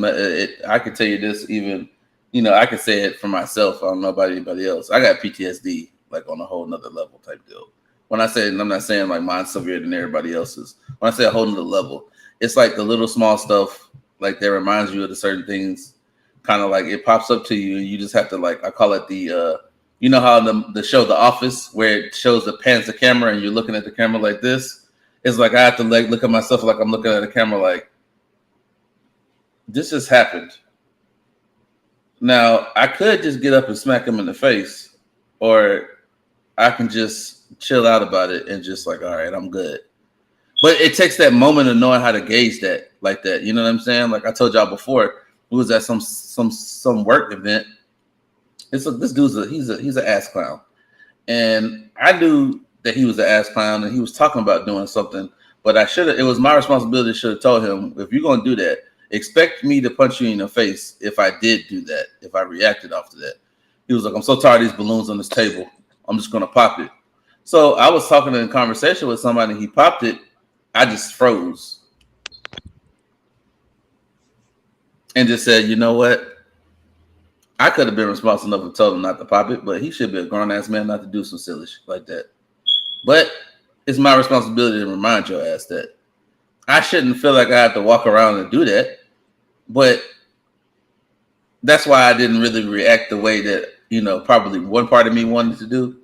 I can tell you this, even, I can say it for myself. I don't know about anybody else. I got PTSD like on a whole nother level type deal. When I say, and I'm not saying like mine's severe than everybody else's. When I say a whole nother level, it's like the little small stuff like that reminds you of the certain things. Kind of like it pops up to you, and you just have to, like, I call it the you know how the show The Office, where it shows the pans the camera and you're looking at the camera like this. It's like I have to like look at myself like I'm looking at the camera like, this just happened. Now I could just get up and smack him in the face, or I can just chill out about it and just like, all right, I'm good. But it takes that moment of knowing how to gauge that like that. You know what I'm saying? Like I told y'all before, we was at some work event. This dude's he's an ass clown, and I knew that he was an ass clown, and he was talking about doing something. But I should have. It was my responsibility. Should have told him, if you're gonna do that, expect me to punch you in the face if I did do that. If I reacted after that, he was like, "I'm so tired of these balloons on this table. I'm just gonna pop it." So I was talking in conversation with somebody. He popped it. I just froze and just said, "You know what? I could have been responsible enough to tell him not to pop it, but he should be a grown ass man not to do some silly shit like that." But it's my responsibility to remind your ass that I shouldn't feel like I have to walk around and do that. But that's why I didn't really react the way that, probably one part of me wanted to do.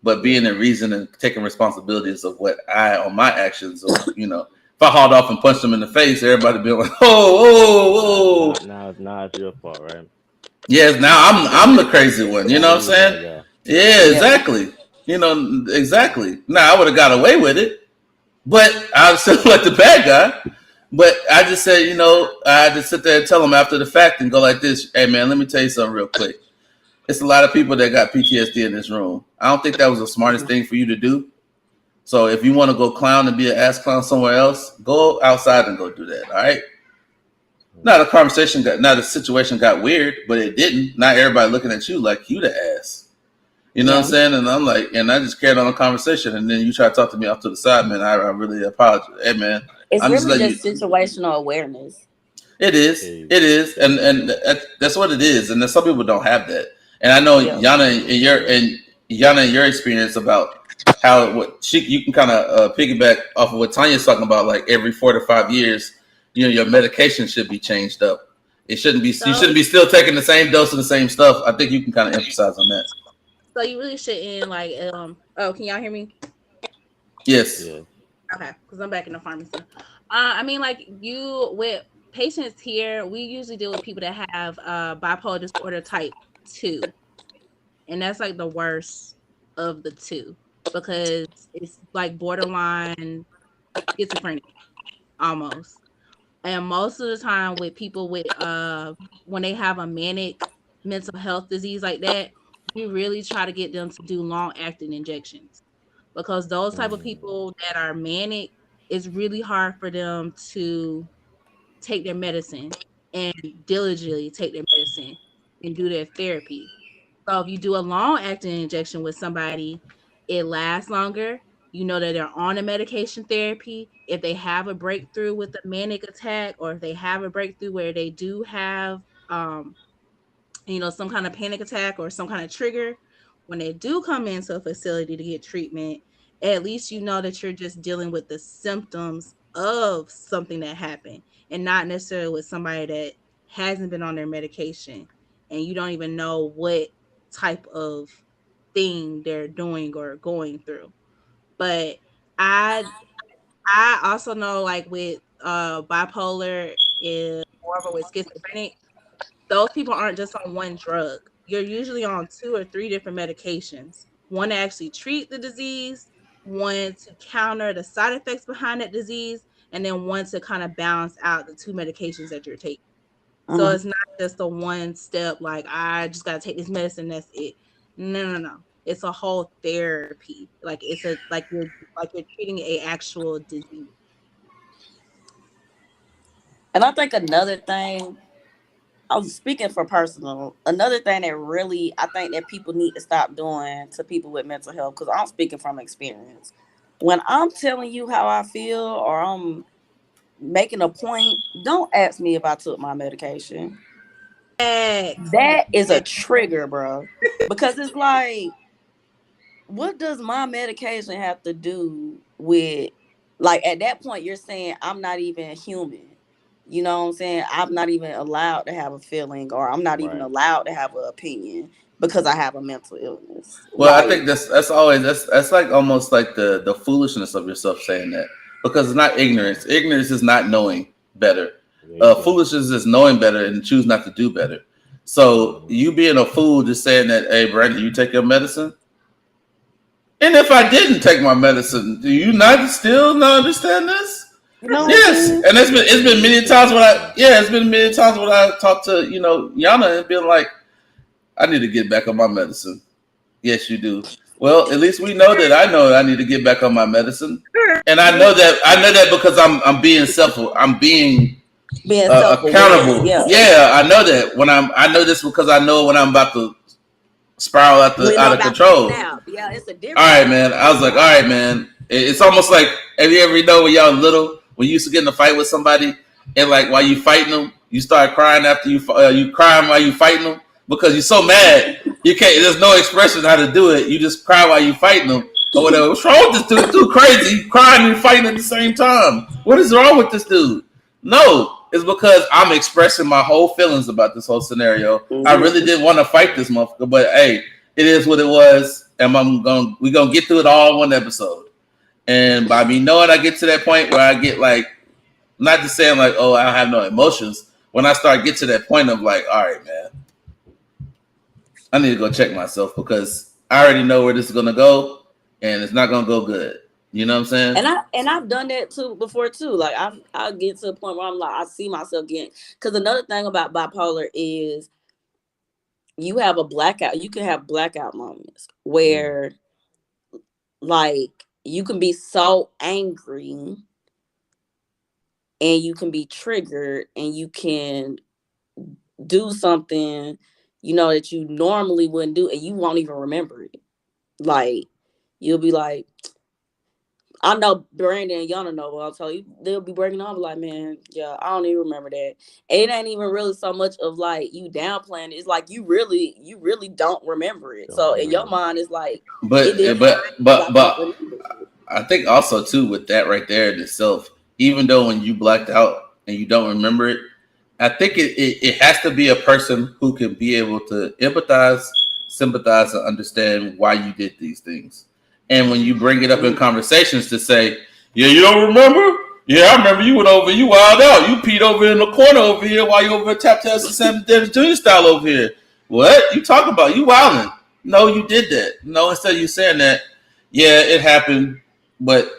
But being the reason and taking responsibilities of what on my actions, or, if I hauled off and punched him in the face, everybody be like, oh, oh, oh. Now it's your fault, right? Yes, now I'm the crazy one. You know Now what I'm you the bad saying? guy. Yeah, Yeah. exactly. Exactly. Now I would have got away with it, but I was still like the bad guy. But I just said, I had to sit there and tell him after the fact and go like this: "Hey, man, let me tell you something real quick. It's a lot of people that got PTSD in this room. I don't think that was the smartest thing for you to do. So if you want to go clown and be an ass clown somewhere else, go outside and go do that. All right." Now the situation got weird, but it didn't. Not everybody looking at you like you the ass. You know what I'm Yeah. saying? And I'm like, and I just carried on a conversation, and then you try to talk to me off to the side, man. I really apologize. Hey, man, It's I'm just really letting you. just situational awareness. It is, There you and go. that's what it is. And then some people don't have that. And I know Yeah. Yana, in your experience about how you can kind of piggyback off of what Tanya's talking about. Like every 4 to 5 years, your medication should be changed up. It shouldn't be. You So shouldn't be still taking the same dose of the same stuff. I think you can kind of emphasize on that. so you really shouldn't like oh, can y'all hear me? Yes. Yeah. Okay, because I'm back in the pharmacy. I mean, like you with patients here, we usually deal with people that have bipolar disorder type 2, and that's like the worst of the two because it's like borderline schizophrenia almost. And most of the time with people with when they have a manic mental health disease like that, we really try to get them to do long acting injections because those type of Mm. people that are manic, it's really hard for them to take their medicine and diligently take their medicine and do their therapy. So if you do a long acting injection with somebody, it lasts longer. You know that they're on a medication therapy. If they have a breakthrough with a manic attack, or if they have a breakthrough where they do have some kind of panic attack or some kind of trigger, when they do come into a facility to get treatment, at least you know that you're just dealing with the symptoms of something that happened and not necessarily with somebody that hasn't been on their medication and you don't even know what type of thing they're doing or going through. But I I also know, like with bipolar is or with schizophrenic, those people aren't just on one drug. You're usually on 2 or 3 different medications. One to actually treat the disease, one to counter the side effects behind that disease, and then one to kind of balance out the 2 medications that you're taking. So Mm. it's not just a one step, like I just gotta take this medicine, that's it. No. It's a whole therapy. Like it's a like you're treating a actual disease. And I think another thing, I was speaking for personal. Another thing that really I think that people need to stop doing to people with mental health, because I'm speaking from experience. When I'm telling you how I feel or I'm making a point, don't ask me if I took my medication. X. That is a trigger, bro. Because it's like, what does my medication have to do with, like, at that point you're saying I'm not even human. You know what I'm saying? I'm not even allowed to have a feeling, or I'm not even Right. allowed to have an opinion because I have a mental illness. Well, I Like, think that's always that's like almost like the foolishness of yourself saying that, because it's not ignorance. Ignorance is not knowing better. There you go. Foolishness is knowing better and choose not to do better. So Mhm. you being a fool just saying that, hey, Brandon, you take your medicine. And if I didn't take my medicine, do you not still not understand this? you know what I'm Yes, saying? and it's been many times when it's been many times when I talked to Yana and been like, I need to get back on my medicine. Yes, you do. Well, at least we know that I know that I need to get back on my medicine, and I know that because I'm being I'm being Being self-aware. accountable. Yeah. Yeah, I know that I know this because I know when I'm about to spiral When out I'm of about to control. snap. Yeah, it's a All difference. right, man. I was like, all right, man. It's almost like, have you ever know when y'all little, when you used to get in a fight with somebody, and like while you fighting them, you start crying after you crying while you fighting them because you're so mad. You can't. There's no expression how to do it. You just cry while you fighting them or whatever. What's wrong with this dude? Too crazy. You crying and fighting at the same time. What is wrong with this dude? No, it's because I'm expressing my whole feelings about this whole scenario. I really Mhm. didn't want to fight this motherfucker, but hey, it is what it was, and we're gonna get through it all in one episode. And by me knowing I get to that point where I get like, not just saying like, oh, I don't have no emotions. When I start get to that point of like, all right, man, I need to go check myself because I already know where this is gonna go, and it's not gonna go good. You know what I'm saying? And I've done that too before too. Like I'll get to a point where I'm like, I see myself getting, because another thing about bipolar is you have a blackout. You can have blackout moments Mm. where, like, you can be so angry and you can be triggered and you can do something, that you normally wouldn't do, and you won't even remember it. Like, you'll be like, I know Brandon and Yana know, but I'll tell you, they'll be breaking off like, man, yeah, I don't even remember that. It ain't even really so much of like you downplaying it. It's like you really don't remember it. Don't So in your remember. mind, it's like But it didn't but happen because I but can't but remember it. I think also too with that right there in itself, even though when you blacked out and you don't remember it, I think it has to be a person who can be able to empathize, sympathize, and understand why you did these things. And when you bring it up in Mm. conversations to say, yeah, you don't remember? Yeah, I remember you went over, you wild out. You peed over in the corner over here while you over at Tap Test and Sam Davis Jr. style over here. What? You talking about? You wilding. No, you did that. No, instead of you saying that, yeah, it happened, but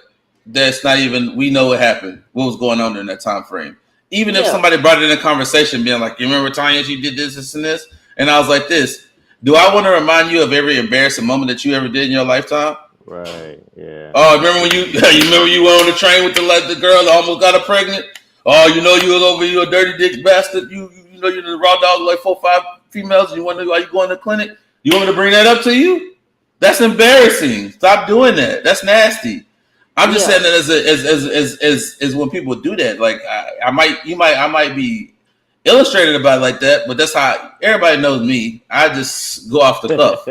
that's not even, we know what happened. What was going on during that time frame. Even if Yeah. somebody brought it in a conversation, being like, you remember Tanya, you did this, and this? And I was like, this. Do I want to remind you of every embarrassing moment that you ever did in your lifetime? Right. Yeah. Oh, remember when you remember you were on the train with the girl that almost got her pregnant? Oh, you know you was over, you a dirty dick bastard. You know you the raw dog like 4 or 5 females. And you wonder why you going to the clinic? You want me to bring that up to you? That's embarrassing. Stop doing that. That's nasty. I'm just Yeah. saying that as when people do that. Like I might be illustrated about it like that, but that's how everybody knows me. I just go off the cuff.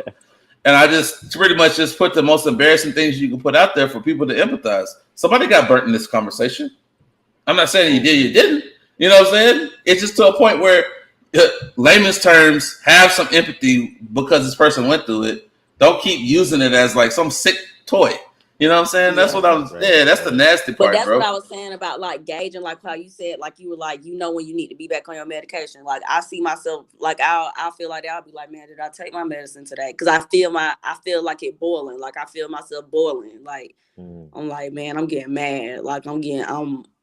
And I just pretty much just put the most embarrassing things you can put out there for people to empathize. Somebody got burnt in this conversation. I'm not saying you did, you didn't. You know what I'm saying? It's just to a point where, layman's terms, have some empathy because this person went through it. Don't keep using it as like some sick toy. You know what I'm saying? That's Yeah. what I was. Right, Yeah, that's the right. nasty But part, that's what bro. I was saying about like gauging, like how you said, like you were like, you know, when you need to be back on your medication. Like I see myself, like I'll feel like that. I'll be like, man, did I take my medicine today? Because I feel like it boiling. Like I feel myself boiling. Like Mm. I'm like, man, I'm getting mad. Like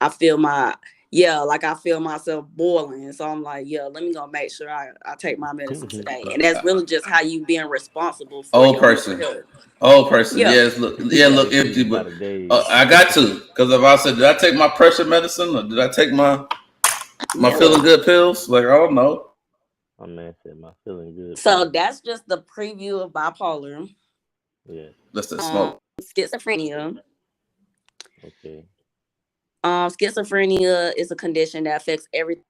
I feel my, yeah, like I feel myself boiling. So I'm like, yeah, let me go make sure I take my medicine today. And that's really just how you being responsible for Old your mental person. health. Old person. Yeah. Yes, look. Yeah, You got to look choose empty. by But the days. I got to, because if I said, did I take my pressure medicine or did I take my Yeah. feeling good pills? Like, I don't know. My man said my feeling good So pill. that's just the preview of bipolar. Yes. That's the smoke. Schizophrenia. Okay. Schizophrenia is a condition that affects everything,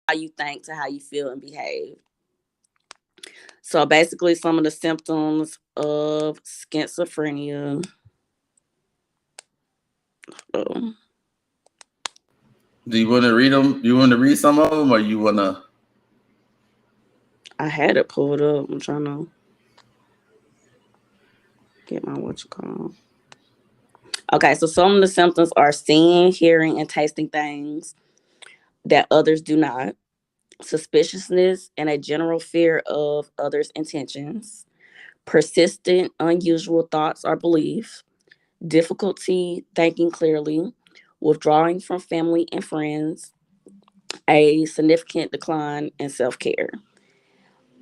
how you think to how you feel and behave. So basically, some of the symptoms of schizophrenia. Oh, Do you want to read them? Do you want to read some of them, or you want to? I had it pulled up. I'm trying to get my what you call. Okay, so some of the symptoms are seeing, hearing, and tasting things that others do not. Suspiciousness and a general fear of others' intentions. Persistent, unusual thoughts or beliefs. Difficulty thinking clearly. Withdrawing from family and friends. A significant decline in self-care.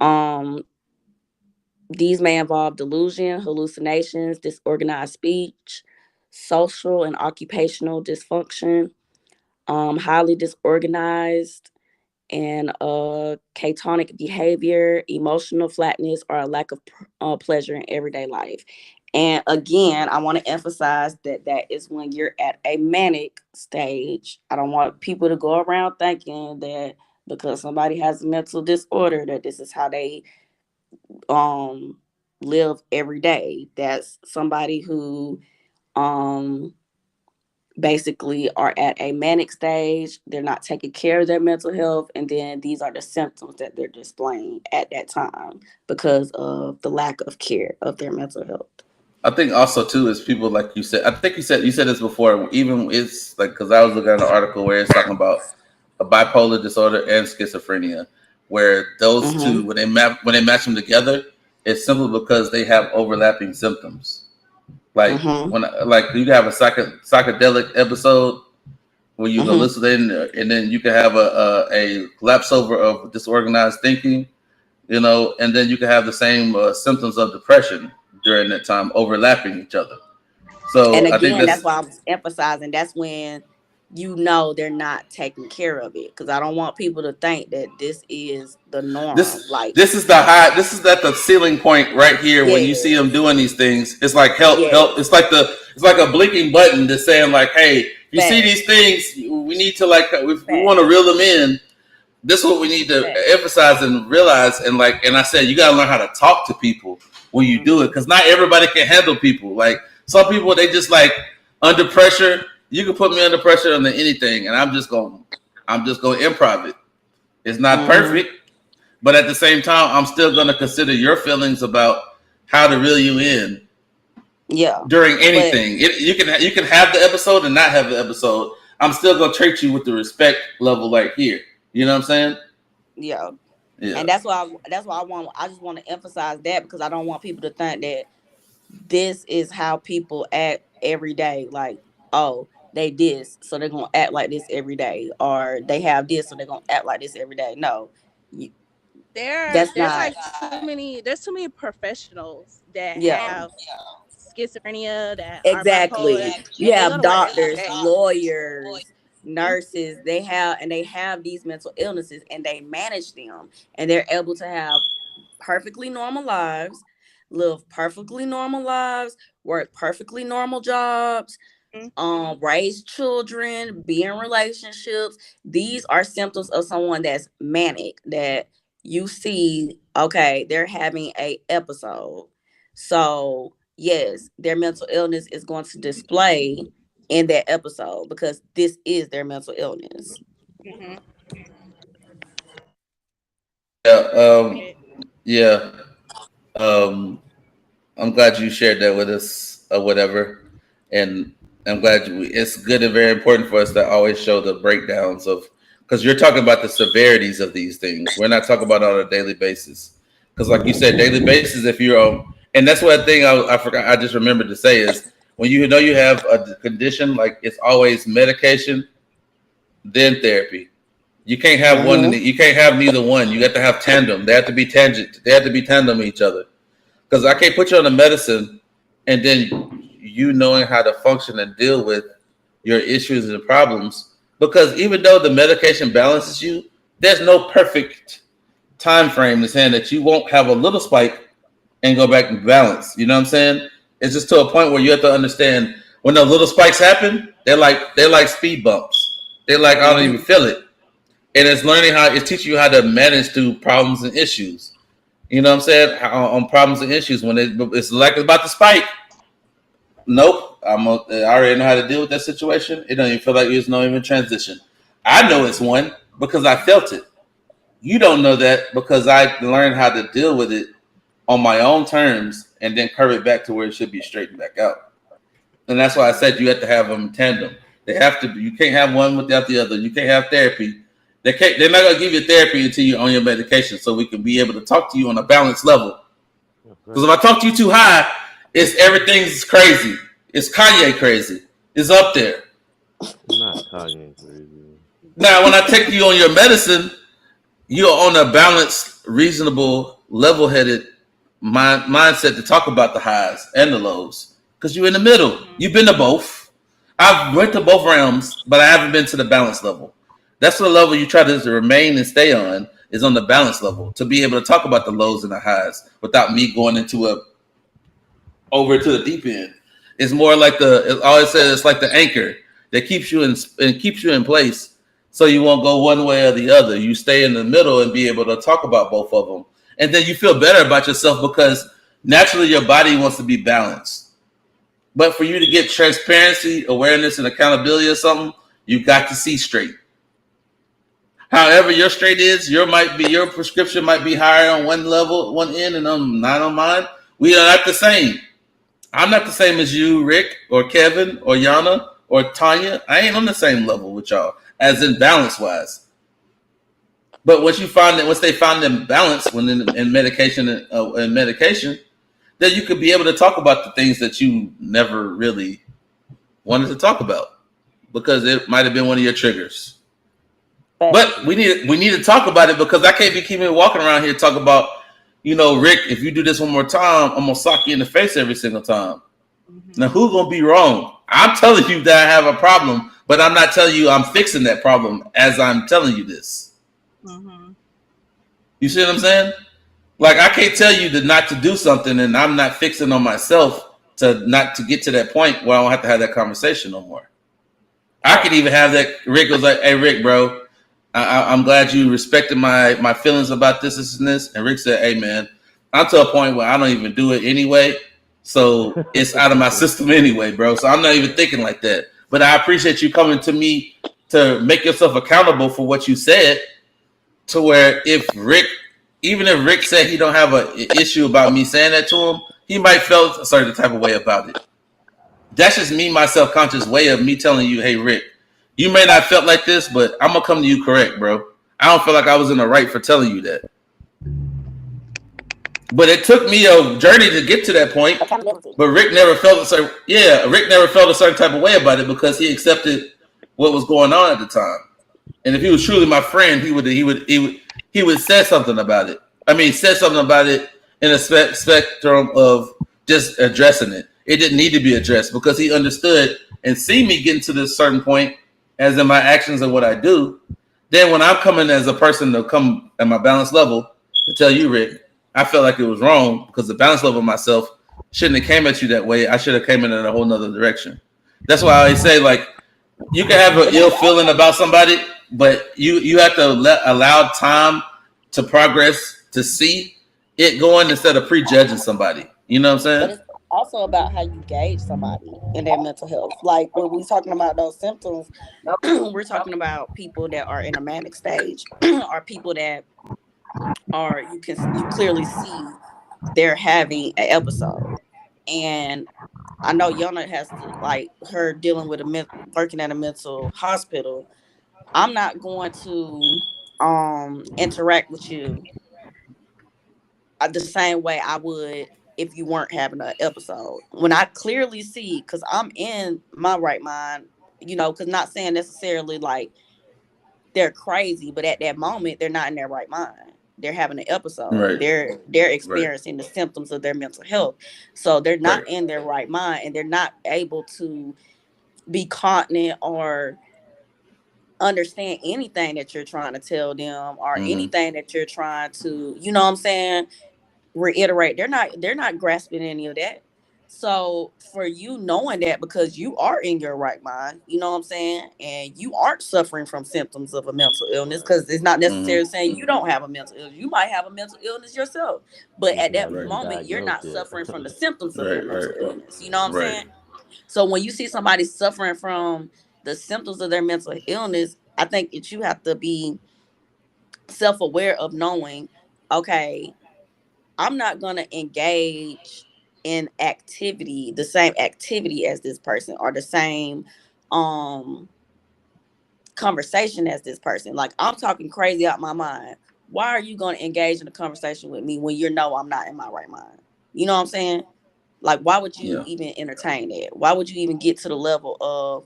Um, these may involve delusion, hallucinations, disorganized speech, social and occupational dysfunction, highly disorganized and catonic behavior, emotional flatness, or a lack of pleasure in everyday life. And again, I want to emphasize that that is when you're at a manic stage. I don't want people to go around thinking that because somebody has a mental disorder that this is how they um live every day. That's somebody who um basically are at a manic stage. They're not taking care of their mental health, and then these are the symptoms that they're displaying at that time because of the lack of care of their mental health. I think also too is people like you said. I think you said this before. Even it's like because I was looking at an article where it's talking about a bipolar disorder and schizophrenia, where those two Mm-hmm. when they match them together, it's simply because they have overlapping symptoms. Like Mm-hmm. when like you can have a psychedelic episode where you Mm-hmm. hallucinate, and then you can have a lapse over of disorganized thinking, and then you can have the same symptoms of depression during that time overlapping each other. And So I think again, that's that's why I was emphasizing that's when you know they're not taking care of it. Because I don't want people to think that this is the norm. this Like, this is the high. This is at the ceiling point right here when you see them yes, doing these things. It's like help, help. yes, It's like a blinking button that's saying like, hey, if you see these facts, things, we need to like if we want to facts, reel them in. This is what we need to facts. emphasize and realize. And I said, you got to learn how to talk to people when you do it, Mm-hmm. because not everybody can handle people. Like some people, they just like under pressure. You can put me under pressure under anything, and I'm just going to improv it. It's not Mm-hmm. perfect, but at the same time, I'm still going to consider your feelings about how to reel you in Yeah, during but anything. You can have the episode and not have the episode. I'm still going to treat you with the respect level like here. You know what I'm saying? yeah. Yeah. And that's why I just want to emphasize that because I don't want people to think that this is how people act every day. Like, oh, they this, so they're gonna act like this every day, or they have this, so they're gonna act like this every day. No, you, that's There's not. like too many professionals that Yeah, have schizophrenia that are exactly. bipolar, You and they have go to work every doctors, day. lawyers, Mhm. nurses. They have these mental illnesses, and they manage them, and they're able to have perfectly normal lives, live perfectly normal lives, work perfectly normal jobs, raise children, be in relationships. These are symptoms of someone that's manic, that you see, okay, they're having a episode. So yes, their mental illness is going to display in that episode because this is their mental illness. Mhm. Yeah. Right. Yeah. Um, I'm glad you shared that with us. or whatever. And I'm glad it's good and very important for us to always show the breakdowns of, because you're talking about the severities of these things. We're not talking about it on a daily basis. Because like you said, daily basis, if you're on, and that's one thing I forgot, I just remembered to say is when you know you have a condition, like it's always medication, then therapy. You can't have one, and you can't have neither one. You got to have tandem. They have to be tangent. They have to be tandem to each other. Because I can't put you on the medicine and then you knowing how to function and deal with your issues and problems. Because even though the medication balances you, there's no perfect time frame to saying that you won't have a little spike and go back and balance. You know what I'm saying? It's just to a point where you have to understand when the little spikes happen, they're like speed bumps. They're like I don't even feel it. And it's learning how it's teaching you how to manage through problems and issues. You know what I'm saying? On problems and issues when it's like about the spike. Nope, I already know how to deal with that situation. It don't even feel like there's no even transition. I know it's one because I felt it. You don't know that because I learned how to deal with it on my own terms and then curve it back to where it should be straightened back out. And that's why I said you have to have them in tandem. They have to. You can't have one without the other. You can't have therapy. They're not going to give you therapy until you're on your medication, so we can be able to talk to you on a balanced level. Because if I talk to you too high, everything's crazy. It's Kanye crazy. It's up there. Not Kanye crazy. Now, when I take you on your medicine, you're on a balanced, reasonable, level-headed mindset to talk about the highs and the lows. Because you're in the middle. You've been to both. I've went to both realms, but I haven't been to the balance level. That's the level you try to remain and stay on, is on the balance level, to be able to talk about the lows and the highs without me going over to the deep end. It's more like it always says it's like the anchor that keeps you in place, so you won't go one way or the other. You stay in the middle and be able to talk about both of them, and then you feel better about yourself because naturally your body wants to be balanced. But for you to get transparency, awareness, and accountability or something, you got to see straight. However your straight is, your prescription might be higher on one level, one end, and I'm not on mine. We are not the same. I'm not the same as you, Rick, or Kevin, or Ayanna, or Tanya. I ain't on the same level with y'all, as in balance-wise. But once they find them balance when in medication, then you could be able to talk about the things that you never really wanted to talk about because it might have been one of your triggers. But we need to talk about it because I can't be keeping walking around here talking about, Rick, if you do this one more time, I'm gonna sock you in the face every single time. Mm-hmm. Now who's gonna be wrong? I'm telling you that I have a problem, but I'm not telling you I'm fixing that problem as I'm telling you this. Mm-hmm. You see what I'm saying? Like I can't tell you not to do something and I'm not fixing on myself to get to that point where I don't have to have that conversation no more. I could even have that. Rick was like, "Hey, Rick, bro. I'm glad you respected my feelings about this and this." And Rick said, "Hey, man, I'm to a point where I don't even do it anyway. So it's out of my system anyway, bro. So I'm not even thinking like that. But I appreciate you coming to me to make yourself accountable for what you said to where even if Rick said he don't have an issue about me saying that to him, he might feel a certain type of way about it. That's just me, my self-conscious way of me telling you, hey, Rick, you may not felt like this, but I'm gonna come to you correct, bro. I don't feel like I was in the right for telling you that. But it took me a journey to get to that point. But Rick never felt a certain type of way about it because he accepted what was going on at the time. And if he was truly my friend, he would say something about it. I mean, said something about it in a spectrum of just addressing it. It didn't need to be addressed because he understood and see me getting to this certain point as in my actions and what I do. Then when I'm coming as a person to come at my balance level to tell you, Rick, I felt like it was wrong because the balance level of myself shouldn't have came at you that way. I should have came in a whole nother direction. That's why I always say, like, you can have an ill feeling about somebody, but you have to allow time to progress to see it going instead of prejudging somebody. You know what I'm saying? But it's also about how you gauge somebody in their mental health. Like when we're talking about those symptoms, we're talking about people that are in a manic stage or people that you clearly see they're having an episode. And I know Yona has to, like, her dealing with working at a mental hospital. I'm not going to interact with you the same way I would if you weren't having an episode. When I clearly see, because I'm in my right mind, because not saying necessarily like they're crazy, but at that moment they're not in their right mind. They're having an episode. Right. They're Right. experiencing the symptoms of their mental health. So they're not Right. in their right mind, and they're not able to be continent or understand anything that you're trying to tell them, or anything that you're trying to, you know what I'm saying, reiterate. They're not grasping any of that. So for you knowing that, because you are in your right mind, you know what I'm saying, and you aren't suffering from symptoms of a mental illness, because it's not necessarily saying you don't have a mental illness. You might have a mental illness yourself, but Just at that haven't been moment you're not diagnosed yet. suffering from the symptoms of your Right. mental Right. illness. You know what I'm Right. saying? So when you see somebody suffering from the symptoms of their mental illness, I think that you have to be self-aware of knowing, okay, I'm not going to engage in activity, the same activity as this person, or the same um conversation as this person. Like, I'm talking crazy out my mind. Why are you going to engage in a conversation with me when you know I'm not in my right mind? You know what I'm saying? Like, why would you Yeah. even entertain that? Why would you even get to the level of,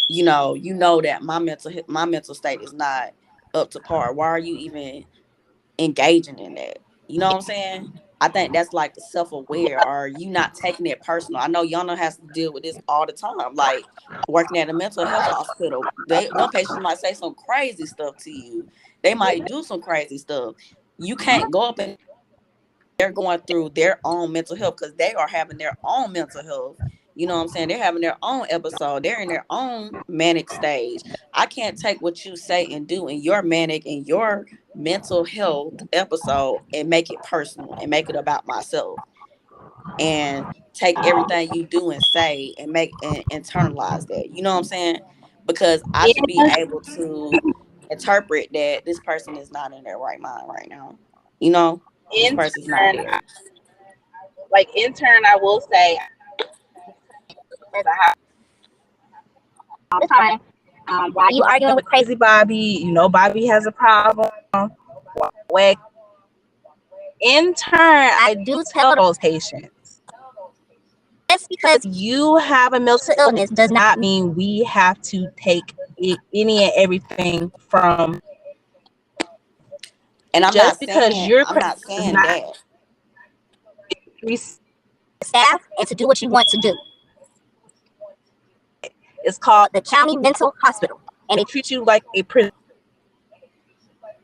that my mental state is not up to par? Why are you even engaging in that? You know what I'm saying? I think that's like the self-aware, or you not taking it personal. I know Yana has to deal with this all the time. Like, working at a mental health hospital, them patients might say some crazy stuff to you. They might do some crazy stuff. You can't go up and they're going through their own mental health, because they are having their own mental health. You know what I'm saying? They're having their own episode. They're in their own manic stage. I can't take what you say and do in your manic and your mental health episode and make it personal and make it about myself, and take everything you do and say and make and internalize that. You know what I'm saying? Because I should be able to interpret that this person is not in their right mind right now. This In person's not turn, there. I will say, all the time. While you arguing with crazy Bobby, Bobby has a problem. Like, in turn, I do tell those patients, just because you have a mental illness does not mean we have to take any and everything from. And I'm Just not because saying you're I'm crazy not does saying not that. staff and to do what you want to do. It's called the County Mental Hospital, and they treat you like a prison.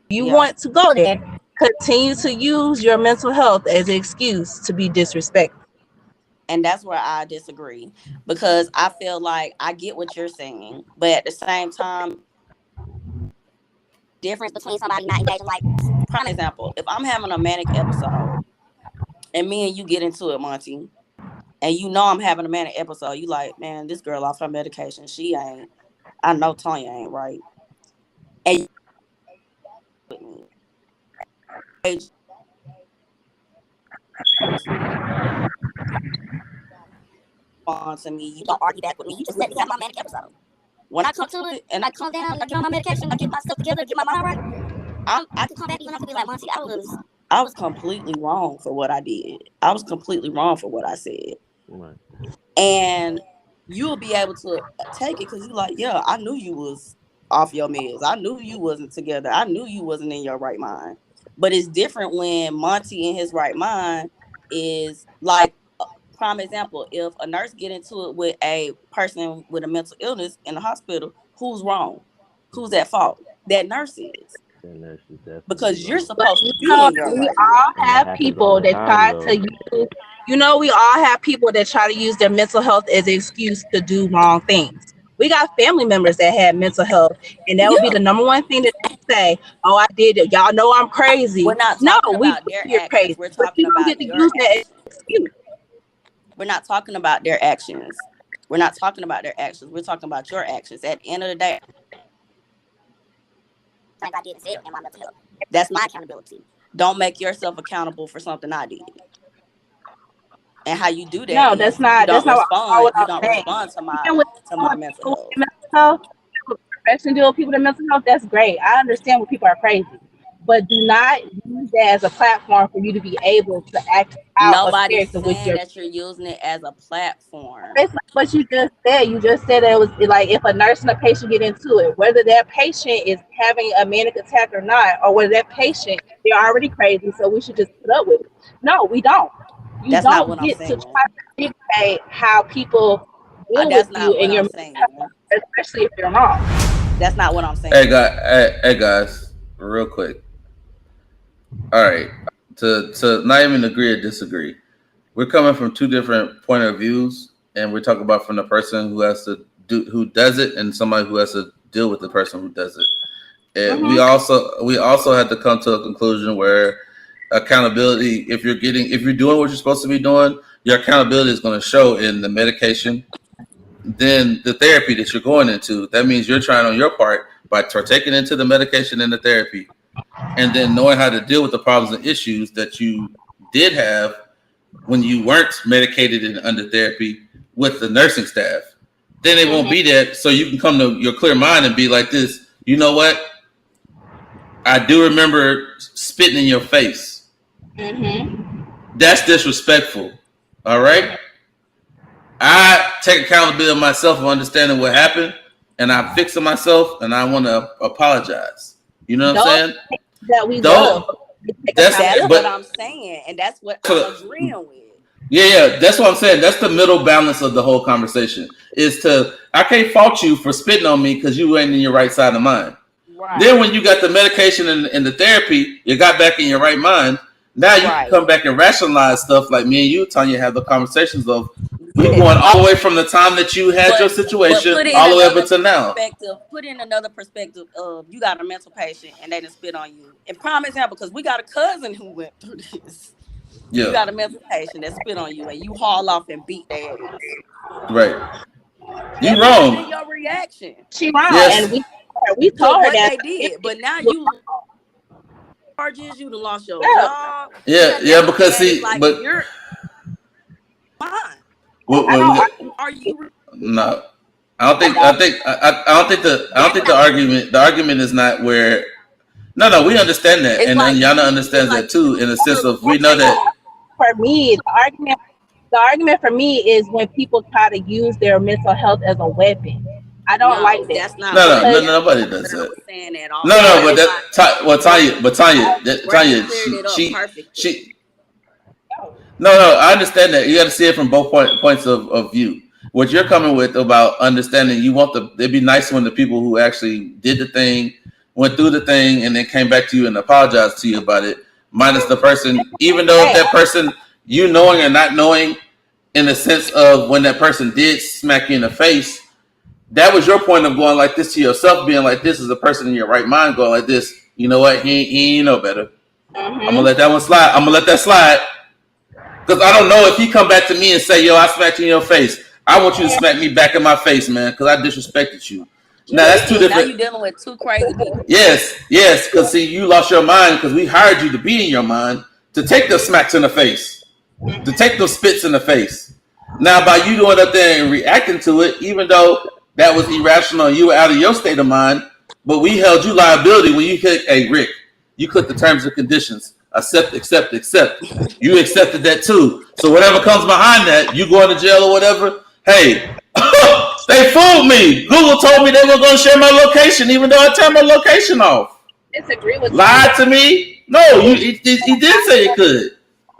You Yeah. want to go there, continue to use your mental health as an excuse to be disrespectful. And that's where I disagree, because I feel like I get what you're saying, but at the same time, difference between somebody not engaging, like, prime example, if I'm having a manic episode and me and you get into it, Monty, and I'm having a manic episode, you like, man, this girl off her medication, she ain't, I know Tanya ain't right. And you with me, respond to me, you don't argue back with me, you just let me have my manic episode. When I come to it and I calm down, I get on my medication, I get my stuff together, get my mind right, I can come back and I can be like, Monty, I was completely wrong for what I did. I was completely wrong for what I said. Right. And you'll be able to take it, because you're like, yeah, I knew you was off your meds. I knew you wasn't together. I knew you wasn't in your right mind. But it's different when Monty in his right mind is like, prime example, if a nurse get into it with a person with a mental illness in the hospital, who's wrong? Who's at fault? That nurse is. That nurse is definitely Because you're wrong. But supposed to be in your we right mind. all And that have happens all people the that time, try though. to use, we all have people that try to use their mental health as an excuse to do wrong things. We got family members that had mental health, and that would be Yeah. the number one thing that they say, oh, I did it. Y'all know I'm We're crazy. not No, talking we know about their you're actions. crazy, We're but talking you don't get about to your use that as actions. an excuse. We're not talking about their actions. We're not talking about their actions. We're talking about your actions. At the end of the day, things I did and said in my mental health. That's my accountability. Don't make yourself accountable for something I did. And how you do that No, is that's not what you I'm don't saying. respond to Even with my mental people health. with mental health, profession deal with people with mental health, that's great. I understand when people are crazy. But do not use that as a platform for you to be able to act out a Nobody's character with saying your. that you're using it as a platform. That's not what you just said. You just said that it was like if a nurse and a patient get into it, whether that patient is having a manic attack or not, or whether that patient they're already crazy, so we should just put up with it. No, we don't. You That's not what don't I'm get to saying. try to dictate how people deal with That's you not what and your I'm mental saying. health, especially if you're wrong. That's not what I'm Hey, saying. guys, hey guys, real quick. All right, to not even agree or disagree, we're coming from two different point of views, and we're talking about from the person who does it, and somebody who has to deal with the person who does it. And we Mm-hmm. also had to come to a conclusion where accountability, if you're doing what you're supposed to be doing, your accountability is going to show in the medication, then the therapy that you're going into. That means you're trying on your part by partaking into the medication and the therapy, and then knowing how to deal with the problems and issues that you did have when you weren't medicated and under therapy with the nursing staff. Then it won't Mm-hmm. be there, so you can come to your clear mind and be like this. You know what? I do remember spitting in your face. Mm-hmm. That's disrespectful. All right? I take accountability of myself for understanding what happened, and I fix it myself, and I want to apologize. You know what I'm Those saying? that we love, Don't. we take That's That's accountability. what but I'm saying, and that's what I'm so, agreeing with. yeah. That's what I'm saying. That's the middle balance of the whole conversation. Is to I can't fault you for spitting on me because you ain't in your right side of mind. Then Right. when you got the medication and the therapy, you got back in your right mind. Now you can Right. come back and rationalize stuff like me and you, Tanya, have the conversations of we going Yes. all the way from the time that you had your But situation put in all the way up another until now. perspective. Put in another perspective of you got a mental patient and they done spit on you. And prime example, because we got a cousin who went through this. You Yeah, got a mental patient that spit on you and you haul off and beat their ass. right. You That might have been wrong. your reaction She wrong, and Yes. we to told her what that. they did. But now you charges, you done lost your Yeah, job. You Yeah, got yeah. that looking Because at it see, like but you're fine. I don't Are you no, I don't I think. don't. I don't that's think not the argument is not where. No, we understand that, it's and like Yana you it's understands like that too. In the sense you're of we know that. taking For me, the argument for me is when people try to use their mental health as a weapon. I don't like no, that that's not No, what no, because nobody what does I that. was saying at No, all. no, no, but it's well, Brandon Tanya, cleared it up perfectly. she. No, I understand that. You got to see it from both points of view. What you're coming with about understanding, you want it'd be nice when the people who actually did the thing, went through the thing, and then came back to you and apologized to you about it. Minus the person, even though if hey, that person, you knowing or not knowing, in the sense of when that person did smack you in the face, that was your point of going like this to yourself, being like this is a person in your right mind going like this. You know what? He ain't know better. I'm gonna mm-hmm. let that one slide. I'm gonna let that slide. Because I don't know if he come back to me and say, yo, I smacked you in your face. I want you to smack me back in my face, man, because I disrespected you. Now, that's two See, now different. you're dealing with two crazy people. Yes, because see, you lost your mind because we hired you to be in your mind to take the smacks in the face, to take those spits in the face. Now, by you going up there and reacting to it, even though that was irrational, you were out of your state of mind, but we held you liability when you hit, hey, Rick, you click the terms and conditions. Accept. You accepted that too. So whatever comes behind that, you going to jail or whatever, hey, they fooled me. Google told me they were going to share my location, even though I turned my location off. Disagree with Tanya. Lied to me? No, he did say it could.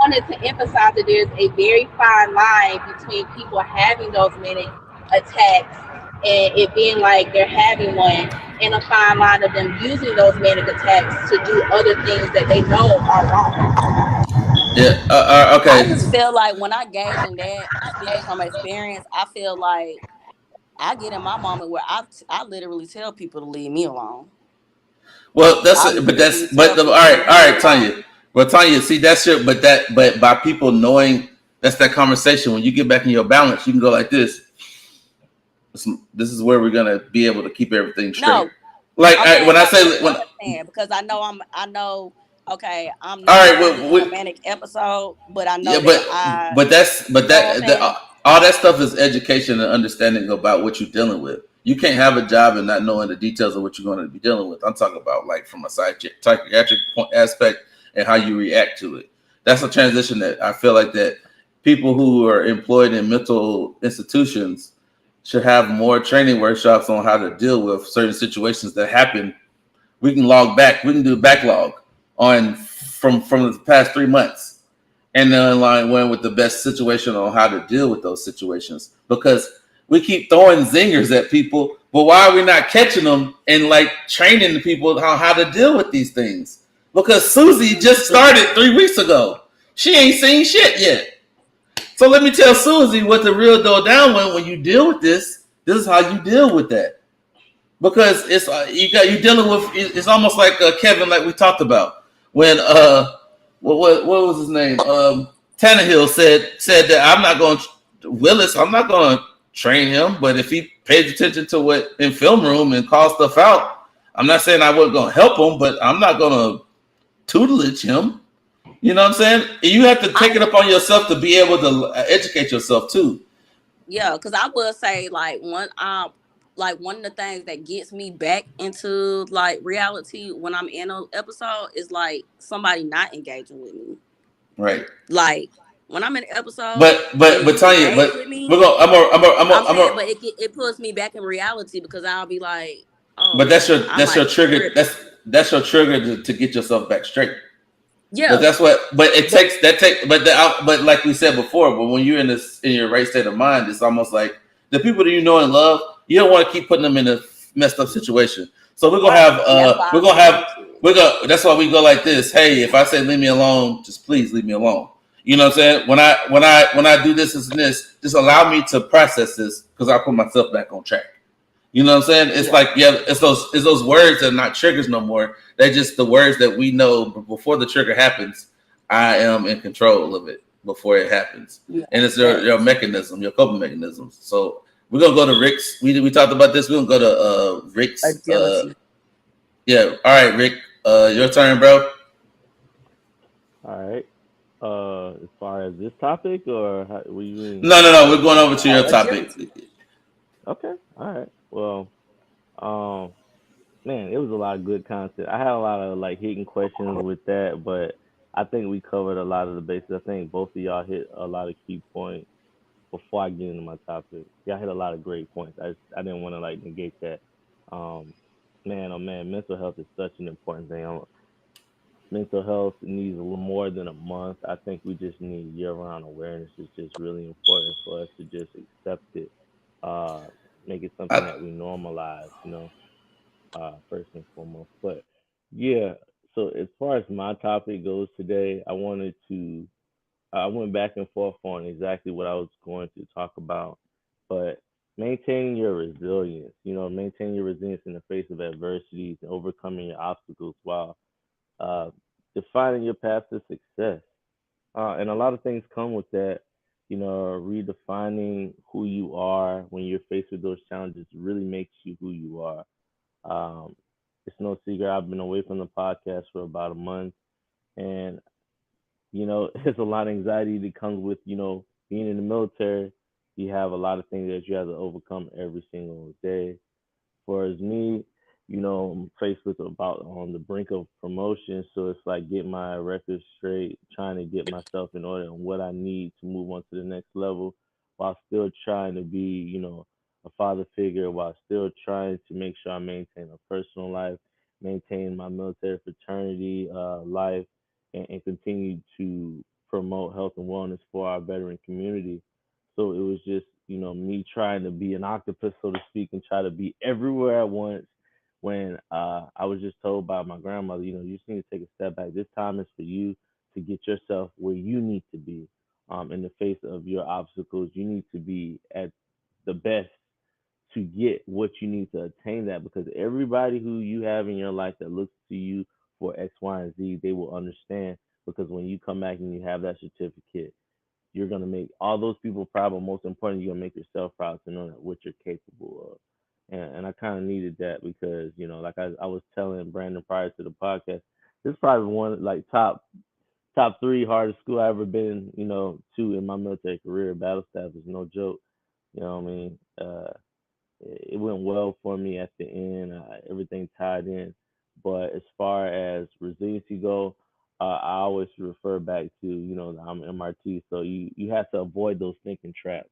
Wanted to emphasize that there's a very fine line between people having those manic attacks and it being like they're having one, and a fine line of them using those manic attacks to do other things that they know are wrong. Yeah. I Okay. just feel like when I gauge in that, speaking from experience, I feel like I get in my moment where I literally tell people to leave me alone. Well, I literally but tell all people to right, leave me alone. Tanya. Well, Tanya, see that's your but by people knowing that's that conversation. When you get back in your balance, you can go like this. This is where we're gonna be able to keep everything straight. No, Like I'm saying when I by say them understand because I know okay, I'm All not right, really in a well, manic episode, but I yeah, know that I, but you know what I'm that saying? all that stuff is education and understanding about what you're dealing with. You can't have a job and not knowing the details of what you're going to be dealing with. I'm talking about like from a psychiatric aspect and how you react to it. That's a transition that I feel like that people who are employed in mental institutions should have more training workshops on how to deal with certain situations that happen. We can log back. We can do backlog on from the past 3 months, and then line one with the best situation on how to deal with those situations. Because we keep throwing zingers at people, but why are we not catching them and like training the people how to deal with these things? Because Susie just started 3 weeks ago. She ain't seen shit yet. So let me tell Susie what the real go down when you deal with this. This is how you deal with that, because it's you dealing with it's almost like Kevin, like we talked about when what was his name, Tannehill said that I'm not going to Willis, I'm not going to train him, but if he pays attention to what in film room and calls stuff out, I'm not saying I wasn't going to help him, but I'm not going to tutelage him. You know what I'm saying? You have to take I it upon yourself to be able to educate yourself too. Yeah, because I would say like one of the things that gets me back into like reality when I'm in an episode is like somebody not engaging with me. Right. Like when I'm in an episode But and you Tanya, engage but with me, we're going. I'm I'm saying, a, but it puts me back in reality because I'll be like, But oh, I that's might your be trigger. tripping. That's your trigger to get yourself back straight. But Yeah, that's what. But it but takes that take. But like we said before, but when you're in your right state of mind, it's almost like the people that you know and love. You don't want to keep putting them in a messed up situation. So we're gonna right, have. and that's why I We're don't gonna have. want to. We're gonna. That's why we go like this. Hey, if I say leave me alone, just please leave me alone. You know what I'm saying? When I do this and this, just allow me to process this because I put myself back on track. You know what I'm saying? It's Yeah, like, yeah, it's those words that are not triggers no more. They're just the words that we know before the trigger happens. I am in control of it before it happens, yeah, and it's your facts. mechanism, your coping mechanisms. So we're gonna go to Rick's. We talked about this. We're gonna go to Rick's. Agility. Yeah. All right, Rick. Your turn, bro. All right. As far as this topic, or how, what do you mean? No, no, no. We're going over to your No, topic. agility. Okay. All right. Well, um, man, it was a lot of good content. I had a lot of like hidden questions with that, but I think we covered a lot of the bases. I think both of y'all hit a lot of key points before I get into my topic. Y'all hit a lot of great points. I didn't want to like negate that. Um, man, oh man, mental health is such an important thing. Mental health needs a little more than a month. I think we just need year-round awareness. It's just really important for us to just accept it, uh, make it something I, that we normalize. First and foremost. But yeah, so as far as my topic goes today, I went back and forth on exactly what I was going to talk about, but maintaining your resilience, maintaining your resilience in the face of adversities and overcoming your obstacles while uh, defining your path to success. And a lot of things come with that, redefining who you are when you're faced with those challenges really makes you who you are. um, it's no secret I've been away from the podcast for about a month, and there's a lot of anxiety that comes with being in the military. You have a lot of things that you have to overcome every single day. For as me, I'm faced with about on the brink of promotion, so it's like getting my record straight, trying to get myself in order and what I need to move on to the next level, while still trying to be, a father figure, while still trying to make sure I maintain a personal life, maintain my military fraternity life, and continue to promote health and wellness for our veteran community. So it was just, me trying to be an octopus, so to speak, and try to be everywhere at once. When I was just told by my grandmother, you just need to take a step back. This time is for you to get yourself where you need to be. In the face of your obstacles, you need to be at the best to get what you need to attain that, because everybody who you have in your life that looks to you for X, Y, and Z, they will understand, because when you come back and you have that certificate, you're gonna make all those people proud, but most importantly, you're gonna make yourself proud to know that what you're capable of. And I kind of needed that because, like I was telling Brandon prior to the podcast, This is probably one like top three hardest school I ever been, to in my military career. Battle staff is no joke. You know what I mean? It went well for me at the end. Everything tied in. But as far as resiliency go, I always refer back to, I'm MRT. So you have to avoid those thinking traps.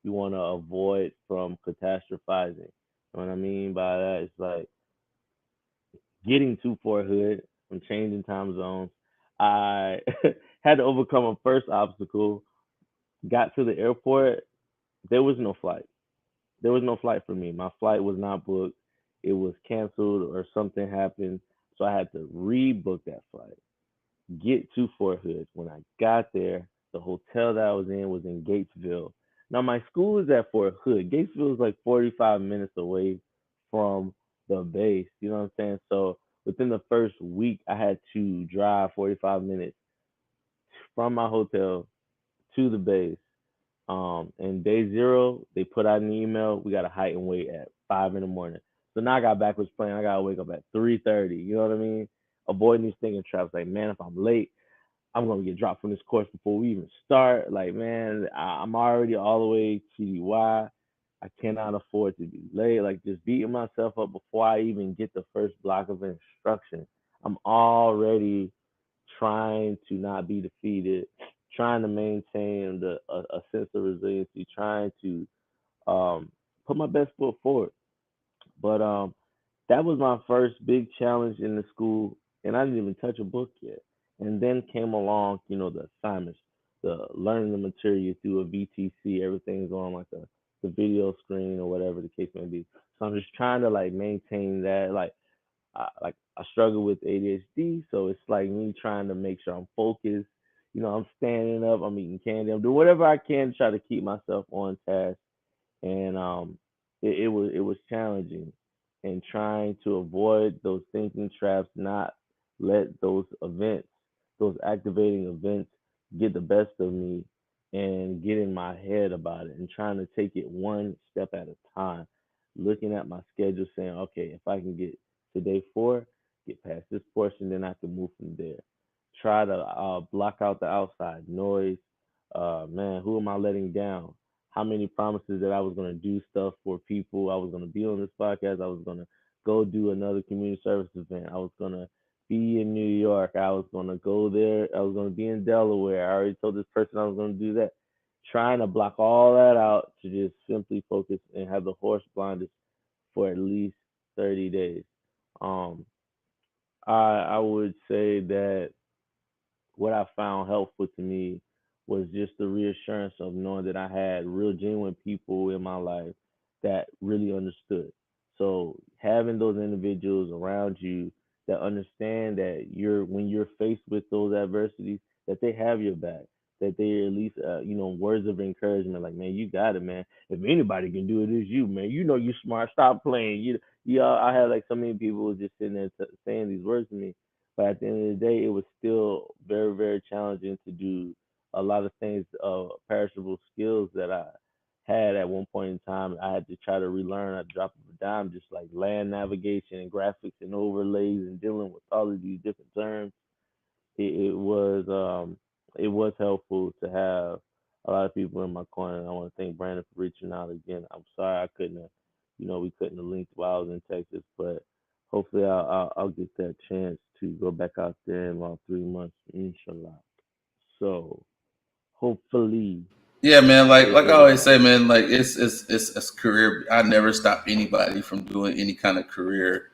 You want to avoid from catastrophizing. You know what I mean by that? It's like getting to Fort Hood from changing time zones. I had to overcome a first obstacle. Got to the airport. There was no flight. There was no flight for me. My flight was not booked. It was canceled or something happened. So I had to rebook that flight, get to Fort Hood. When I got there, the hotel that I was in Gatesville. Now my school is at Fort Hood. Gatesville is like 45 minutes away from the base. You know what I'm saying? So within the first week, I had to drive 45 minutes from my hotel to the base. And day zero, they put out an email. We got a height and weight at 5 in the morning. So now I got backwards plan. I gotta wake up at 3:30. You know what I mean? Avoiding these thinking traps. Like, man, if I'm late, I'm gonna get dropped from this course before we even start. Like, man, I'm already all the way TDY. I cannot afford to be late. Like, just beating myself up before I even get the first block of instruction. I'm already trying to not be defeated, trying to maintain a sense of resiliency, trying to put my best foot forward. But that was my first big challenge in the school, and I didn't even touch a book yet. And then came along, the assignments, the learning the material through a VTC. Everything's on like the video screen or whatever the case may be. So I'm just trying to like maintain that. I struggle with ADHD, so it's like me trying to make sure I'm focused. I'm standing up, I'm eating candy, I'm doing whatever I can to try to keep myself on task. And it was challenging, and trying to avoid those thinking traps, not let those events, those activating events, get the best of me and get in my head about it, and trying to take it one step at a time, looking at my schedule, saying, okay, if I can get to day 4, get past this portion, then I can move from there. Try to block out the outside noise. Man, who am I letting down? How many promises that I was going to do stuff for people? I was going to be on this podcast. I was going to go do another community service event. I was going to be in New York. I was going to go there. I was going to be in Delaware. I already told this person I was going to do that. Trying to block all that out to just simply focus and have the horse blinders for at least 30 days. Um, I would say that what I found helpful to me was just the reassurance of knowing that I had real genuine people in my life that really understood. So having those individuals around you that understand that when you're faced with those adversities, that they have your back, that they at least words of encouragement, like, man, you got it, man. If anybody can do it, it's you, man. You know you smart. Stop playing. I had like so many people just sitting there saying these words to me, but at the end of the day, it was still very, very challenging to do a lot of things, perishable skills that I had at one point in time. I had to try to relearn at the drop of a dime, just like land navigation and graphics and overlays and dealing with all of these different terms. It was helpful to have a lot of people in my corner. And I want to thank Brandon for reaching out again. I'm sorry I couldn't have, we couldn't have linked while I was in Texas, but hopefully I'll get that chance to go back out there in about 3 months, inshallah. So hopefully Yeah, man. Like I always it say, man. Like it's a career. I never stop anybody from doing any kind of career.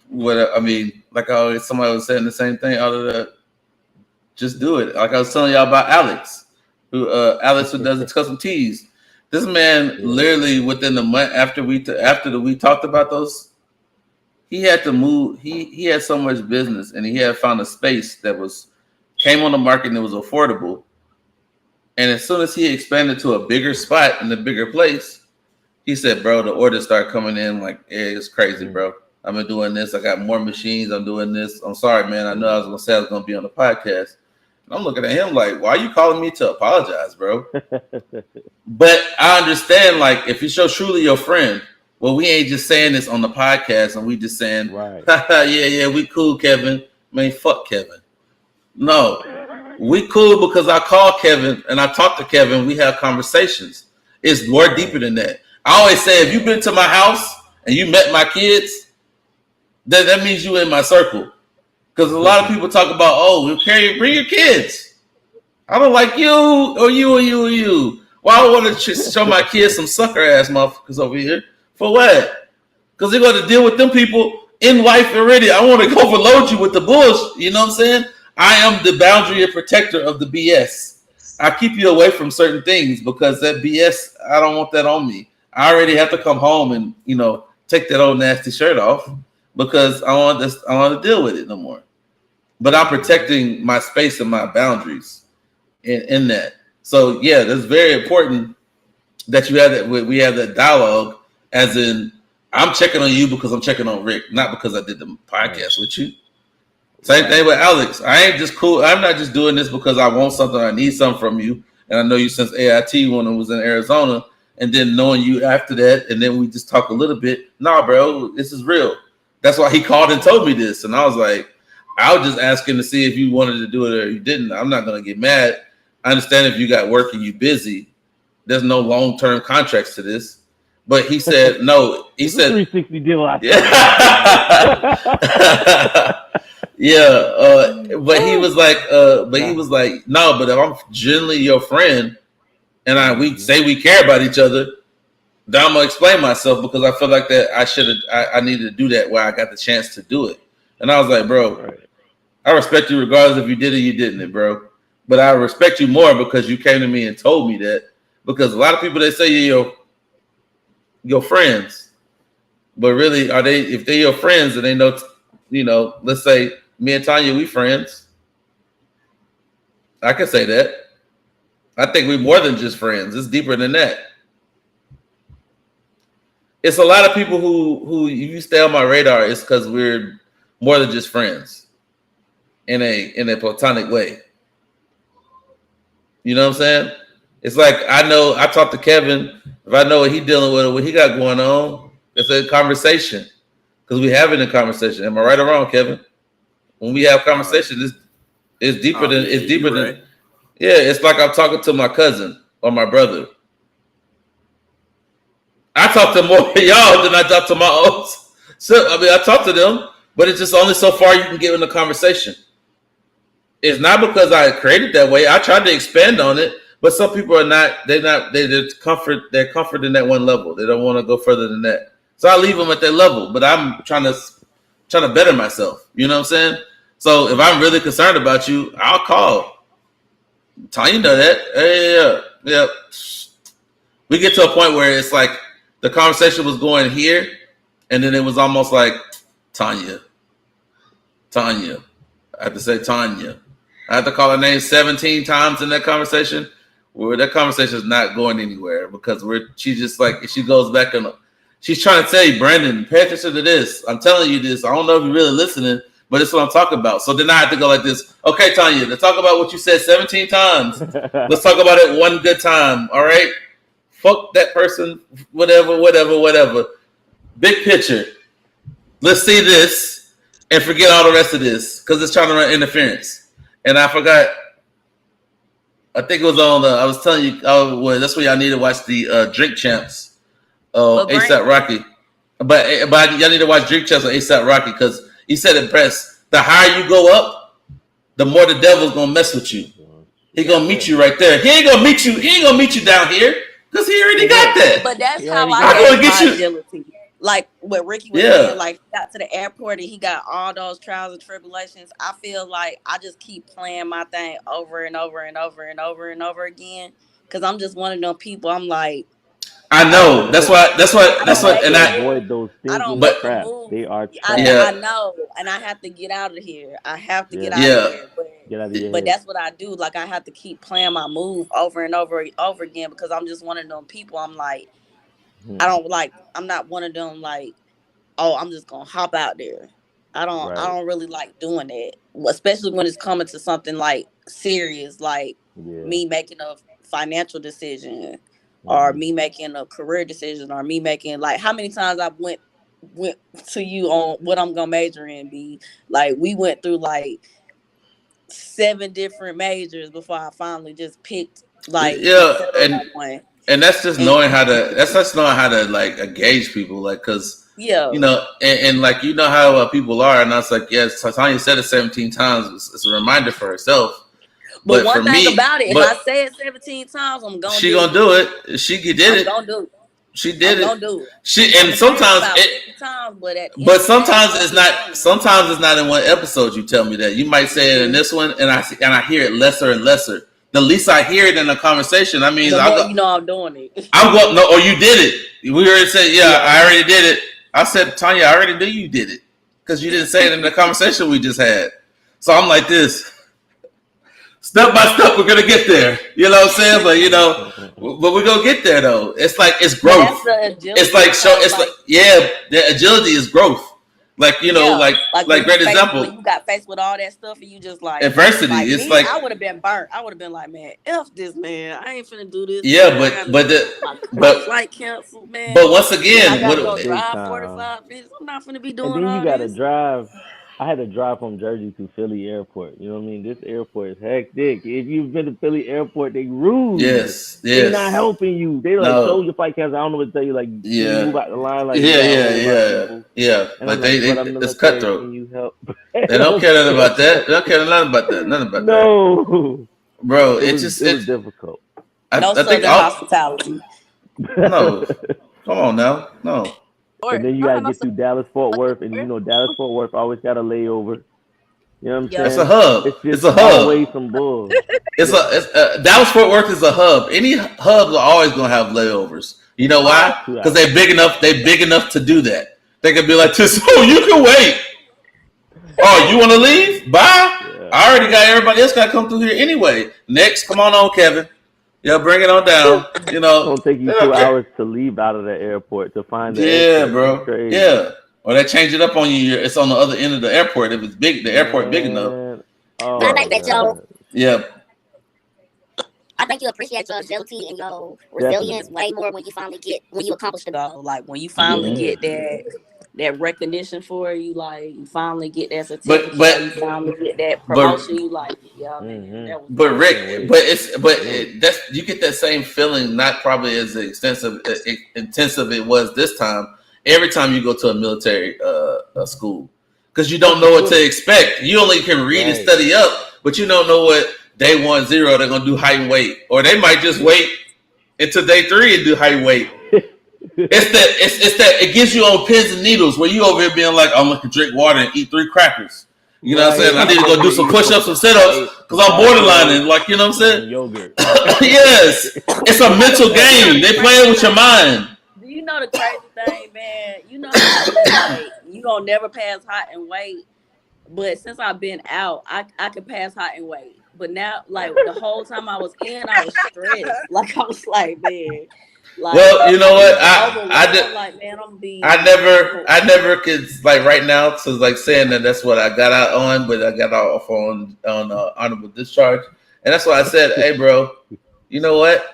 What I mean, like I always, somebody was saying the same thing. Out of the, just do it. Like I was telling y'all about Alex, who does the custom tees. This man yeah. literally within the month after we talked about those, he had to move. He had so much business, and he had found a space that came on the market and it was affordable. And as soon as he expanded to a bigger spot in a bigger place, he said, bro, the orders start coming in like, yeah, it's crazy, bro. I've been doing this. I got more machines. I'm doing this. I'm sorry, man. I know I was going to say I was going to be on the podcast. And I'm looking at him like, why are you calling me to apologize, bro? But I understand, like, if you show truly your friend, well, we ain't just saying this on the podcast and we just saying, Right. yeah, we cool, Kevin. Man, fuck Kevin. No, we cool because I call Kevin and I talk to Kevin. We have conversations. It's more deeper than that. I always say, if you've been to my house and you met my kids, then that means you in my circle. Because a lot of people talk about, oh, bring your kids. I don't like you or you or you or you. Why I want to show my kids some sucker ass motherfuckers over here? For what? Because they're going to deal with them people in life already. I want to overload you with the bullshit. You know what I'm saying? I am the boundary and protector of the BS. I keep you away from certain things because that BS, I don't want that on me. I already have to come home and, take that old nasty shirt off because I want to deal with it no more. But I'm protecting my space and my boundaries in that. So yeah, that's very important that you have that. We have that dialogue, as in I'm checking on you because I'm checking on Rick, not because I did the podcast with you. Same thing with Alex. I ain't just cool. I'm not just doing this because I want something. I need something from you, and I know you since AIT when I was in Arizona, and then knowing you after that, and then we just talk a little bit. Nah, bro, this is real. That's why he called and told me this, and I was like, I was just asking to see if you wanted to do it or you didn't. I'm not gonna get mad. I understand if you got work and you busy. There's no long-term contracts to this. But he said no. He said 360 deal. Yeah. But he was like, no. But if I'm genuinely your friend, and we say we care about each other, then I'm gonna explain myself because I feel like that I needed to do that where I got the chance to do it. And I was like, bro, I respect you regardless if you did it or you didn't, bro. But I respect you more because you came to me and told me that. Because a lot of people, they say you're your friends, but really, if they're your friends and they know, let's say me and Tanya, we friends. I can say that. I think we're more than just friends. It's deeper than that. It's a lot of people who if you stay on my radar, it's because we're more than just friends in a platonic way. You know what I'm saying? It's like I talk to Kevin. If I know what he's dealing with or what he got going on, it's a conversation because we having a conversation. Am I right or wrong, Kevin? When we have conversation, it's deeper than Right. Yeah. It's like I'm talking to my cousin or my brother. I talk to more of y'all than I talk to my own. So I talk to them, but it's just only so far you can get in the conversation. It's not because I created that way. I tried to expand on it, but some people are not. They're comfort in that one level. They don't want to go further than that. So I leave them at that level. But I'm trying to better myself. You know what I'm saying? So if I'm really concerned about you, I'll call. Tanya know that. Hey, yeah. We get to a point where it's like the conversation was going here, and then it was almost like Tanya. I have to say Tanya. I have to call her name 17 times in that conversation. Where that conversation is not going anywhere because she's just like, she goes back and she's trying to tell you, Brandon, pay attention to this. I'm telling you this. I don't know if you're really listening, but it's what I'm talking about. So then I have to go like this. Okay, Tanya, let's talk about what you said 17 times. Let's talk about it one good time. All right. Fuck that person. Whatever. Big picture. Let's see this and forget all the rest of this because it's trying to run interference. And I forgot. I think it was on I was telling you. Well, that's where y'all need to watch the Drink Champs. ASAP Rocky. But y'all need to watch Drink Champs on ASAP Rocky because he said in press, the higher you go up, the more the devil's gonna mess with you. He gonna meet you right there. He ain't gonna meet you down here because he already got that. But that's how I get my agility. Like what Ricky was saying, like he got to the airport and he got all those trials and tribulations. I feel like I just keep playing my thing over and over and over and over and over again because I'm just one of them people. I'm like, I know. That's why. And I avoid those things. I don't But make a move. They are. I know, and I have to get out of here. I have to get out of here. But that's what I do. Like I have to keep playing my move over and over and over again because I'm just one of them people. I'm like. I'm not one of them like, oh, I'm just gonna hop out there. I don't really like doing that, especially when it's coming to something like serious, like me making a financial decision or me making a career decision or me making like how many times I went went to you on what I'm gonna major in. Be like we went through like 7 different majors before I finally just picked like and Yeah, settled on one. and that's just And knowing how to. That's just knowing how to like engage people, like because yeah, and like you know how people are, and I was like, yes, Tanya said it 17 times. It's a reminder for herself. but But for one thing me, about it, if I say it 17 times, I'm gonna she do gonna it. do it. She did I'm it. gonna do it. She I'm did it. gonna do it. She I'm and gonna say it sometimes about it. 50 times, but at the end But of the day, sometimes I'm it's gonna not. be saying Sometimes it's not in one episode. You tell me that you might say it in this one, and I hear it lesser and lesser. The least I hear it in a conversation. I mean, the I more go. you know I'm doing it. I'm going. No, or you did it. We already said, yeah, Yeah. I already did it. I said, Tanya, I already knew you did it because you didn't say it in the conversation we just had. So I'm like this. Step by step, we're gonna get there. You know what I'm saying? But but we're gonna get there though. It's like it's But growth. that's the agility. It's like It's like the agility is growth. Like like when great example. when you got faced with all that stuff and you just like Adversity. Like It's me, like I would have been burnt. I would have been like, man, F this, man. I ain't finna do this. yeah, man. but flight canceled, man. but once I again, gotta go Big drive time. 45 minutes. I'm not finna be And doing then you all gotta this. drive. I had to drive from Jersey to Philly Airport. You know what I mean? This airport is hectic. If you've been to Philly Airport, they rude. They not helping you. They like No. told your flight cancel. I don't know what to tell you. Like, can you Yeah. move out the line? Like, you got a whole lot of people. Yeah. And Like I'm like, but I'm it's military. cutthroat. Can you help? They don't care nothing about that. They don't care nothing about that. Nothing about that. No, Bro, it was difficult. No I think southern hospitality. No. Come on now. No. And then you gotta get through Dallas Fort Worth, and Dallas Fort Worth always got a layover. You know what I'm saying? It's a hub. It's just a hub. always some bull. It's Dallas Fort Worth is a hub. Any hubs are always gonna have layovers. You know why? Because they're big enough. They're big enough to do that. They can be like, "Oh, you can wait. Oh, you want to leave? Bye. Yeah. I already got everybody else got to come through here anyway. Next, come on, Kevin. Yeah, bring it on down. It's gonna take you 2 hours to leave out of the airport to find the exit. Bro. Yeah. Or they change it up on you. It's on the other end of the airport. If it's big, the airport big enough. Oh, I think that yeah. I think you appreciate your agility and your resilience way more when you accomplish the goal. Like when you finally get that recognition for you, like you finally get that certificate, you finally get that promotion. You like, yeah, man. That was but Rick, that's you get that same feeling, not probably as intensive it was this time. Every time you go to a military school, because you don't know what to expect. You only can read and study up, but you don't know what day 1, 0 they're gonna do height and weight, or they might just wait until day 3 and do height and weight. It's that it gives you on pins and needles where you over here being like, I'm gonna drink water and eat 3 crackers. You know what I'm saying? I need to go do some push-ups and sit-ups because I'm borderlining. Like, you know what I'm saying? Yogurt. Yes, it's a mental game. They playing with your mind. Do you know the crazy thing, man? You know, like, you gonna never pass height and weight, but since I've been out, I can pass height and weight. But now, like the whole time I was in, I was stressed. Like I was like, man. Like, well, you know what? I never could like right now. So like saying that's what I got out on, but I got off on honorable discharge, and that's why I said, hey, bro, you know what?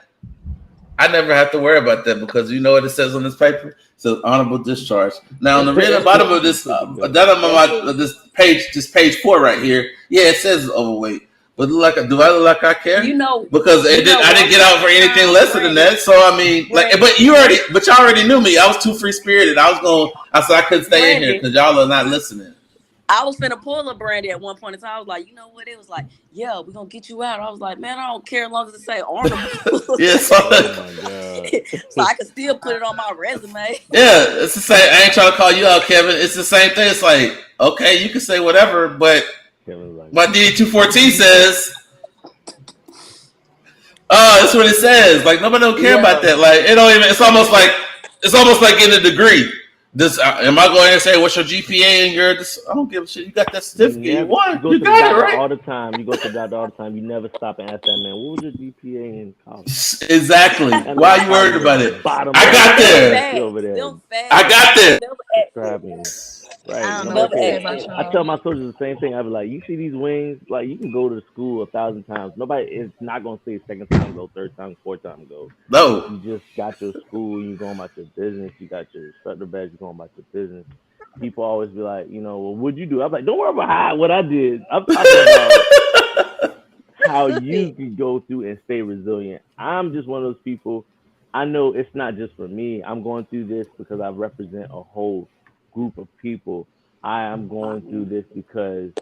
I never have to worry about that because you know what it says on this paper? It says honorable discharge. Now on the very bottom of this, this page 4 right here, yeah, it says it's overweight. But do I look like I care? You know, because I didn't get out for anything lesser than that. So I mean, but y'all already knew me. I was too free spirited. I said I couldn't stay in here because y'all are not listening. I was finna pull a Brandy at one point in time. I was like, you know what? It was like, yeah, we're gonna get you out. I was like, man, I don't care as long as it say honorable. Yes. So I can still put it on my resume. Yeah, it's the same. I ain't trying to call you out, Kevin. It's the same thing. It's like, okay, you can say whatever, but my DD-214 says, that's what it says. Like nobody don't care about that. Like it don't even. It's almost like getting a degree. Am I going to say what's your GPA and your? I don't give a shit. You got that certificate. You won. You got it right all the time. You go to the doctor all the time. You never stop and ask that man, what was your GPA in college? Exactly. Why are you worried about it? I got there. I got there. Right. I don't know Nobody what Never to say cares. asked about that. I y'all. tell my soldiers the same thing. I be like, you see these wings? Like, you can go to school 1,000 times. Nobody is not gonna say second time go, third time, fourth time go. If No. you just got your school, you going about your business. You got your instructor badge, you going about your business. People always be like, well, what'd you do? I'm like, don't worry about what I did. I'm talking about how you can go through and stay resilient. I'm just one of those people. I know it's not just for me. I'm going through this because I represent a whole group of people. I am going through this because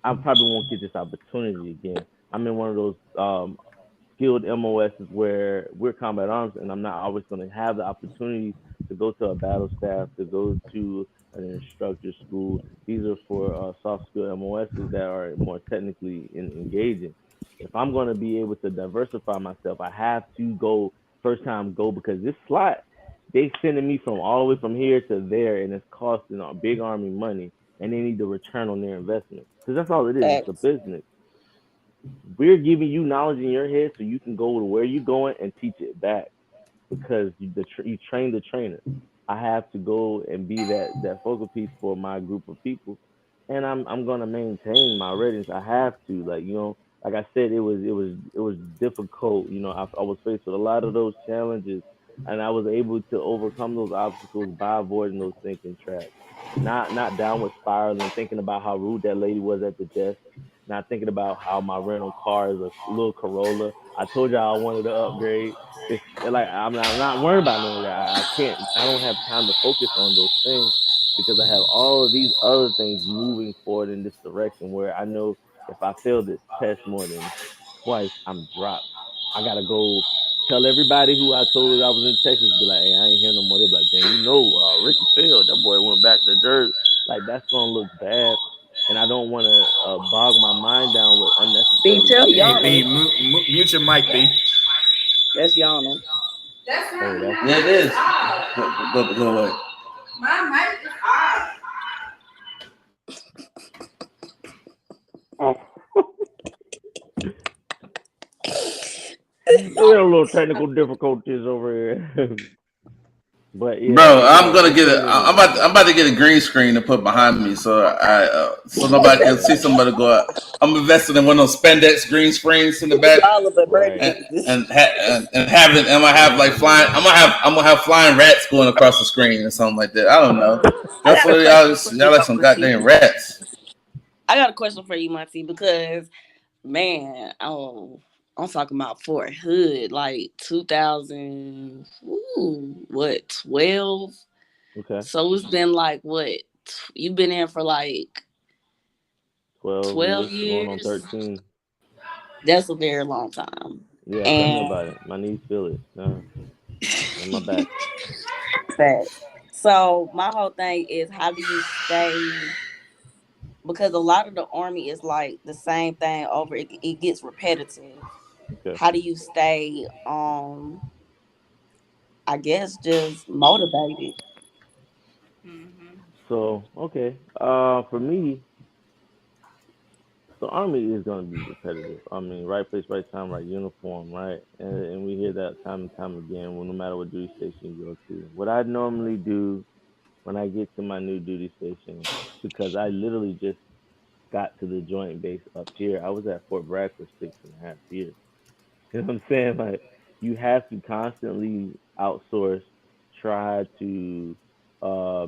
I probably won't get this opportunity again. I'm in one of those skilled MOSs where we're combat arms, and I'm not always going to have the opportunity to go to a battle staff, to go to an instructor school. These are for soft skill MOSs that are more technically engaging. If I'm going to be able to diversify myself, I have to go first time go because this slot they sending me from all the way from here to there, and it's costing a big army money, and they need to return on their investment because that's all it is. It's a Facts. business. We're giving you knowledge in your head so you can go to where you're going and teach it back because you train the trainer. I have to go and be that focal piece for my group of people, and I'm gonna maintain my readiness. I have to, like, like I said, it was difficult. I was faced with a lot of those challenges, and I was able to overcome those obstacles by avoiding those thinking traps. Not downward spiraling, thinking about how rude that lady was at the desk, not thinking about how my rental car is a little Corolla. I told y'all I wanted to upgrade. It's like I'm not worried about none of that. I can't. I don't have time to focus on those things because I have all of these other things moving forward in this direction. Where I know if I fail this test more than twice, I'm dropped. I gotta go tell everybody who I told I was in Texas, be like, hey, I ain't here no more. They're like, dang, Ricky failed. That boy went back to dirt. Like that's gonna look bad, and I don't want to bog my mind down with B, unnecessarily tell Hey, thinking. B, Yana. mute your mic, B. That's Yana. That's Oh, not me. that's My Yeah, me. it mic is is. off. Go away. My mic is off. Oh. We have a little technical difficulties over here. But yeah, Bro, I'm gonna it's get it. getting anywhere. I'm about to get a green screen to put behind me, so nobody can see Yeah, somebody go out. I'm investing in one of those spandex green screens in the back, All of it right. and burgundy. and having I'm gonna It have ain't like gonna be flying. long. I'm gonna have flying rats going across the screen or something like that. I don't know. I Y'all got a for question for you y'all like though, some Muncie. goddamn rats. I got a question for you, Muncie, because man, I'm talking about Fort Hood, like 2000, what, 12? Okay, So it's been like what? You've been in for like 12 12 years, going on years? 13. That's a very long time. Yeah, tell me And about it. My knees feel it. In my back. facts. So my whole thing is how do you stay, because a lot of the army is like the same thing over, it gets repetitive. Okay. How do you stay I guess just motivated? Mm-hmm. So okay. For me, the army is gonna be repetitive. I mean, right place, right time, right uniform, right? And we hear that time and time again. Well, no matter what duty station you go to, what I normally do when I get to my new duty station, because I literally just got to the joint base up here. I was at Fort Bragg for 6.5 years. You know what I'm saying? Like you have to constantly outsource, try to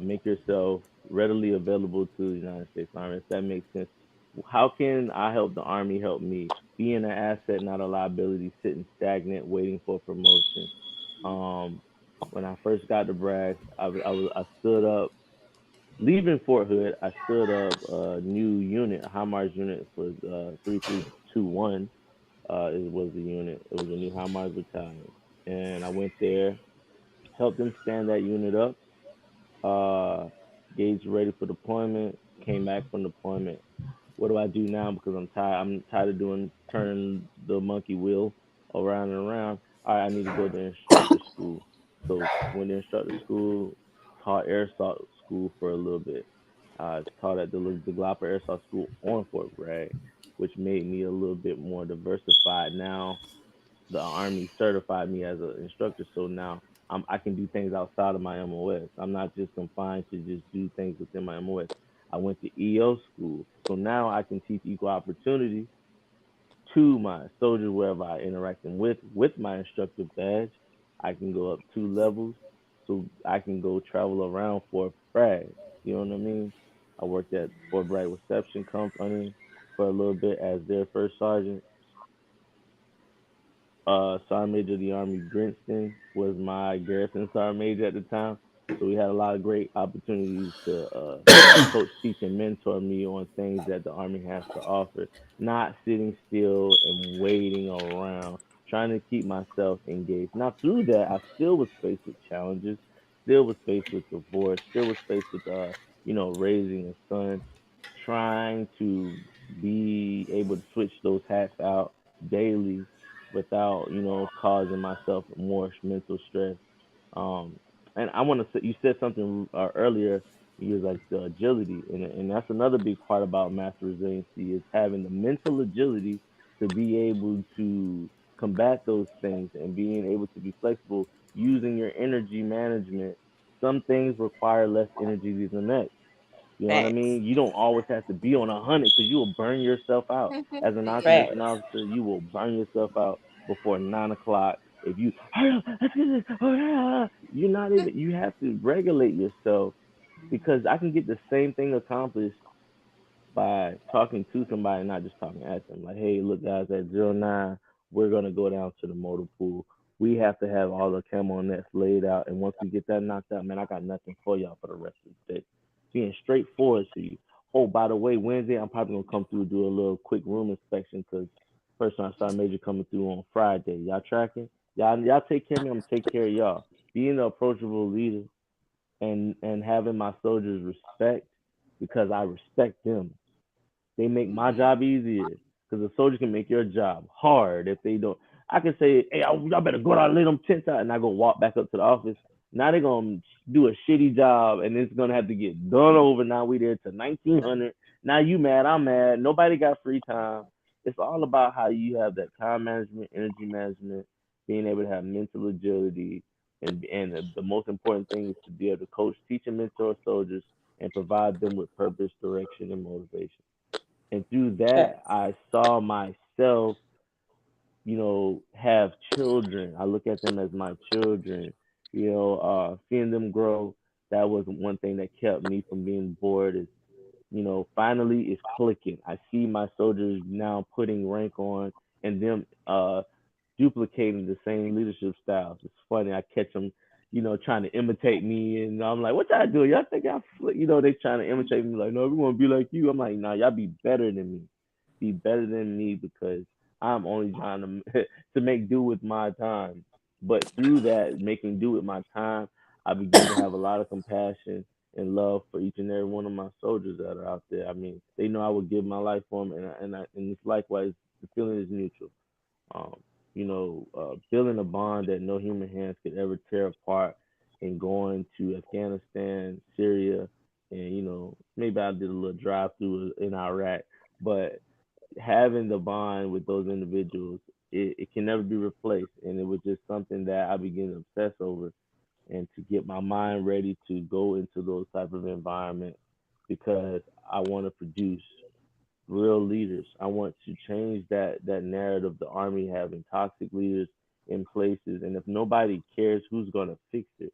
make yourself readily available to the United States Army. If that makes sense. How can I help the Army help me? Being an asset, not a liability, sitting stagnant, waiting for promotion. Um, when I first got to Bragg, I stood up. Leaving Fort Hood, I stood up a new unit, a HIMARS unit for 3321. It was the unit. It was a new HIMARS battalion, and I went there, helped them stand that unit up, uh, gauged ready for deployment, came back from deployment. What do I do now? Because I'm tired. I'm tired of doing turning the monkey wheel around and around. All right, I need to go to instructor school. So went to instructor school, taught airsoft school for a little bit. Taught at the Glopper Airsoft School on Fort Bragg, which made me a little bit more diversified. Now the Army certified me as an instructor. So now I can do things outside of my MOS. I'm not just confined to just do things within my MOS. I went to EO school. So now I can teach equal opportunity to my soldiers wherever I interact them with my instructor badge. I can go up 2 levels, so I can go travel around Fort Bragg. You know what I mean? I worked at Fort Bragg Reception Company for a little bit as their first sergeant. Sergeant Major of the Army Grinston was my garrison sergeant major at the time. So we had a lot of great opportunities to coach, teach, and mentor me on things that the Army has to offer. Not sitting still and waiting around, trying to keep myself engaged. Now through that, I still was faced with challenges, still was faced with divorce, still was faced with raising a son, trying to be able to switch those hats out daily without causing myself more mental stress. Um, and I want to say you said something earlier. You was like the agility, and that's another big part about master resiliency is having the mental agility to be able to combat those things and being able to be flexible using your energy management. Some things require less energy than the next. You know what I Facts. mean? You don't always have to be on 100 because you will burn yourself out. As a non-commissioned Facts. officer, you will burn yourself out before 9 o'clock. If you, hurry up, let's get this, you're not even. You have to regulate yourself because I can get the same thing accomplished by talking to somebody, not just talking at them. Like, hey, look, guys, at 09, we're gonna go down to the motor pool. We have to have all the camo nets laid out, and once we get that knocked out, man, I got nothing for y'all for the rest of the day. Being straightforward to you. Oh, by the way, Wednesday I'm probably gonna come through and do a little quick room inspection because first time Sergeant Major coming through on Friday. Y'all tracking? Y'all take care of me. I'm gonna take care of y'all. Being an approachable leader and having my soldiers respect because I respect them. They make my job easier because a soldier can make your job hard if they don't. I can say, hey, y'all better go out and lay them tents out, and I go walk back up to the office. Now they're gonna do a shitty job, and it's gonna have to get done over. Now we there to 1900. Now you mad, I'm mad. Nobody got free time. It's all about how you have that time management, energy management, being able to have mental agility, and the most important thing is to be able to coach, teach, and mentor soldiers, and provide them with purpose, direction, and motivation. And through that, Facts. I saw myself, have children. I look at them as my children, seeing them grow. That was one thing that kept me from being bored is, finally it's clicking. I see my soldiers now putting rank on and them duplicating the same leadership styles. It's funny. I catch them, trying to imitate me, and I'm like, "What y'all do? Y'all think y'all, they trying to imitate me? Like, no, we want to be like you." I'm like, "Nah, y'all be better than me. Be better than me because I'm only trying to to make do with my time." But through that, making do with my time, I begin to have a lot of compassion and love for each and every one of my soldiers that are out there. I mean, they know I would give my life for them, and it's likewise. The feeling is mutual. um, building a bond that no human hands could ever tear apart, and going to Afghanistan, Syria, and maybe I did a little drive through in Iraq, but having the bond with those individuals, it can never be replaced, and it was just something that I began to obsess over, and to get my mind ready to go into those type of environments because I want to produce real leaders. I want to change that narrative the army having toxic leaders in places, and if nobody cares, who's going to fix it?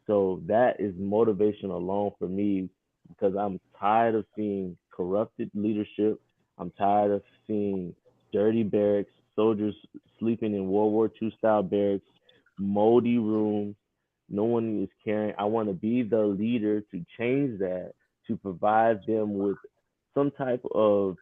So that is motivation alone for me because I'm tired of seeing corrupted leadership. I'm tired of seeing dirty barracks, soldiers sleeping in World War II style barracks, moldy rooms. No one is caring. I want to be the leader to change that, to provide them with some type of,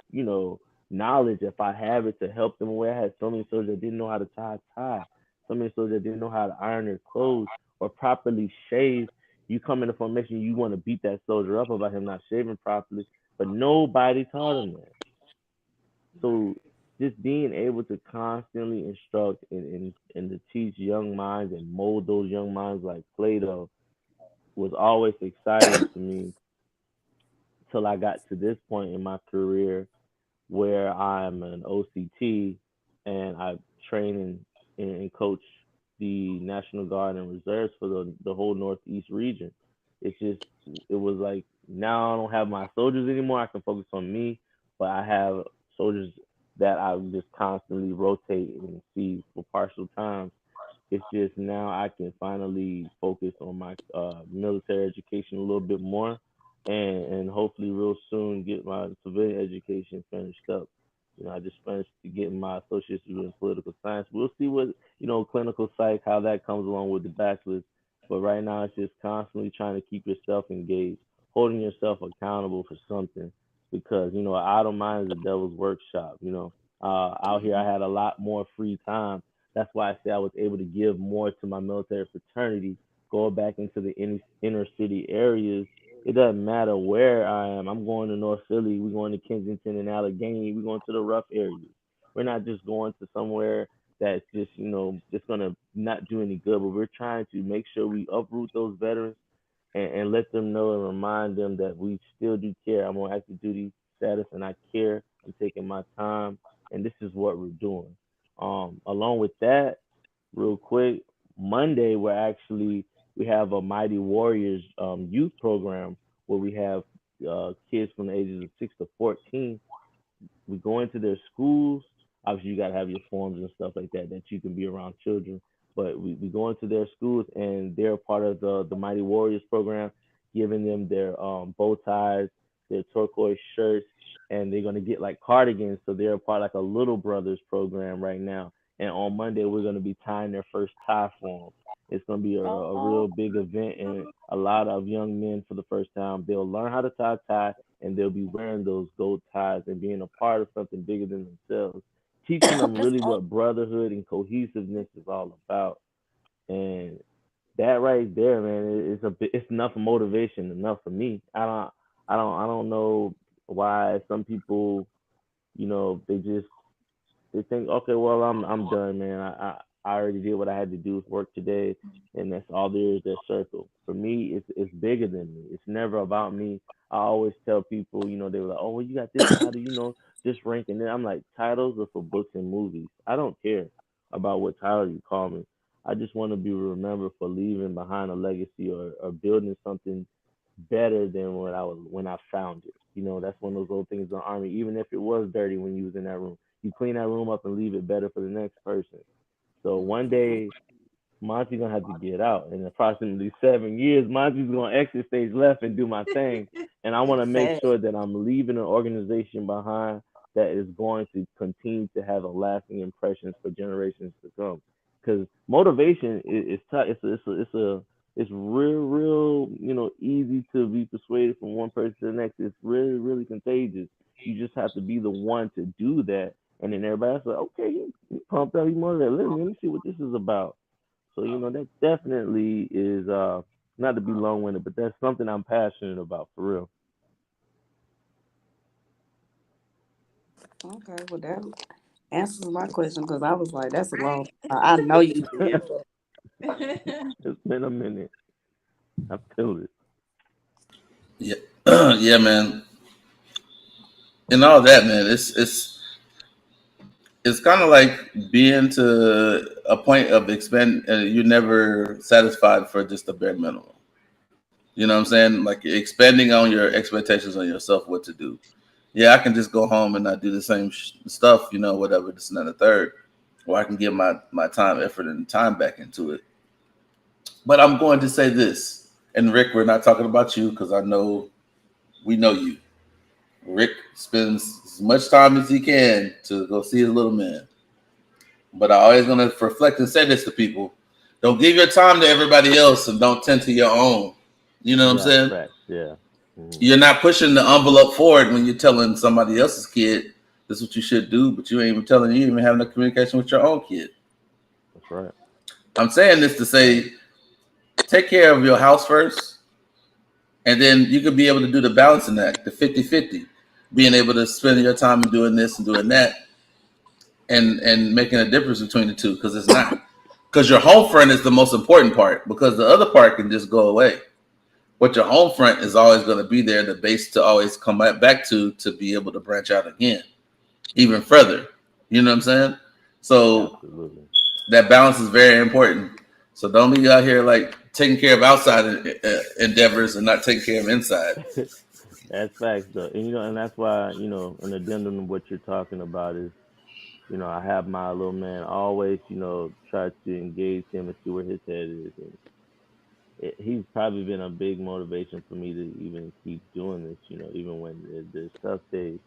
knowledge if I have it to help them away. I had so many soldiers that didn't know how to tie a tie. So many soldiers that didn't know how to iron their clothes or properly shave. You come in the formation, you want to beat that soldier up about him not shaving properly, but nobody taught him that. So just being able to constantly instruct and to teach young minds and mold those young minds like Play-Doh was always exciting to me till I got to this point in my career where I'm an OCT and I train in and coach the National Guard and reserves for the whole Northeast region. It's just it was like now I don't have my soldiers anymore. I can focus on me, but I have soldiers that I just constantly rotate and see for partial times. It's just now I can finally focus on my military education a little bit more, and hopefully real soon get my civilian education finished up. I just finished getting my associate's degree in political science. We'll see what clinical psych how that comes along with the bachelor's. But right now it's just constantly trying to keep yourself engaged, holding yourself accountable for something, because an idle mind is the devil's workshop. Out here I had a lot more free time. That's why I say I was able to give more to my military fraternity, go back into the inner city areas. It doesn't matter where I am. I'm going to North Philly. We're going to Kensington and Allegheny. We're going to the rough areas. We're not just going to somewhere that's just gonna not do any good. But we're trying to make sure we uproot those veterans and let them know and remind them that we still do care. I'm on active duty status and I care. I'm taking my time, and this is what we're doing. Along with that, real quick, Monday we have a Mighty Warriors youth program where we have kids from the ages of 6 to 14. We go into their schools. Obviously, you got to have your forms and stuff like that you can be around children. But we go into their schools, and they're part of the Mighty Warriors program, giving them their bow ties, their turquoise shirts, and they're gonna get like cardigans. So they're a part of like a Little Brothers program right now. And on Monday, we're gonna be tying their first tie for them. It's gonna be a real big event, and a lot of young men for the first time they'll learn how to tie, and they'll be wearing those gold ties and being a part of something bigger than themselves, teaching them That's really all. what brotherhood and cohesiveness is all about. And that right there, man, it's enough motivation enough for me. I don't know why some people, they think, okay, well, I'm done, man. I already did what I had to do with work today, and that's all there is. That circle. For me, it's bigger than me. It's never about me. I always tell people, they were like, oh, well, you got this title, this rank, and then I'm like, titles are for books and movies. I don't care about what title you call me. I just want to be remembered for leaving behind a legacy, or building something better than what I was when I found it. That's one of those old things in the army. Even if it was dirty when you was in that room, you clean that room up and leave it better for the next person. So one day, Monty's gonna have to get out. In approximately 7 years, Monty's gonna exit stage left and do my thing. And I want to make Sad. sure that I'm leaving an organization behind that is going to continue to have a lasting impressions for generations to come. Because motivation is tough. It's real, easy to be persuaded from one person to the next. It's really, really contagious. You just have to be the one to do that, and then everybody's like, okay, he pumped up, he motivated. Let me see what this is about. So that definitely is not to be long winded, but that's something I'm passionate about for real. Okay, well that answers my question because I was like, that's a long. I know you did. But It's been a minute. I feel it. Yeah, yeah, man. And all that, man. It's kind of like being to a point of expend. You're never satisfied for just the bare minimum. You know what I'm saying? Like expanding on your expectations on yourself, what to do. Yeah, I can just go home and not do the same stuff, whatever, this and that, and the third. Or I can give my time, effort, and time back into it. But I'm going to say this, and Rick, we're not talking about you because I know we know you. Rick spends as much time as he can to go see his little man. But I always going to reflect and say this to people. Don't give your time to everybody else and don't tend to your own. You know what I'm Yeah, saying? facts. Yeah. Hmm. You're not pushing the envelope forward when you're telling somebody else's kid this is what you should do, but you ain't even telling you even having a communication with your own kid. That's right. I'm saying this to say take care of your house first, and then you could be able to do the balancing act, the 50-50, being able to spend your time in doing this and doing that, and making a difference between the two, because it's not. Because your home front is the most important part, because the other part can just go away. But your home front is always going to be there, the base to always come back to be able to branch out again, even further. You know what I'm saying? So Absolutely. That balance is very important. So don't be out here like taking care of outside endeavors and not taking care of inside. That's facts, though, and and that's why an addendum to what you're talking about is, I have my little man always, try to engage him and see where his head is, and he's probably been a big motivation for me to even keep doing this. Even when there's tough days,